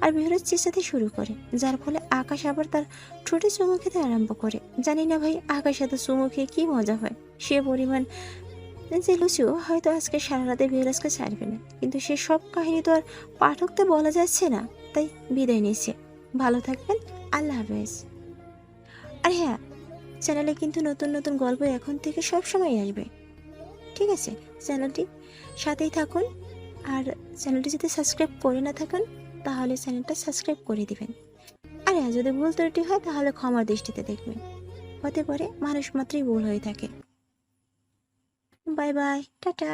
আর বিহুরাজ চেঁচাতে শুরু করে, যার ফলে আকাশ আবার তার ঠোঁটে চুমু খেতে আরম্ভ করে। জানি না ভাই আকাশ এত চুমু খেয়ে কি মজা হয়। সে পরিমাণ যে লুচিও হয়তো আজকে সারা রাতে বিহুরাজকে ছাড়বে না, কিন্তু সে সব কাহিনী তো আর পাঠককে বলা যাচ্ছে না, তাই বিদায় নিচ্ছে। ভালো থাকবেন, আল্লাহ হাফেজ। আর হ্যাঁ, চ্যানেলে কিন্তু নতুন নতুন গল্প এখন থেকে সব সময় আসবে, ঠিক আছে? চ্যানেলটি সাথেই থাকুন। আর চ্যানেলটি যদি সাবস্ক্রাইব করে না থাকেন তাহলে চ্যানেলটা সাবস্ক্রাইব করে দিবেন। আর হ্যাঁ, যদি ভুল ত্রুটি হয় তাহলে ক্ষমার দৃষ্টিতে দেখবেন। হতে পারে মানুষ মাত্রই ভুল হয়ে থাকে। Bye bye, tata.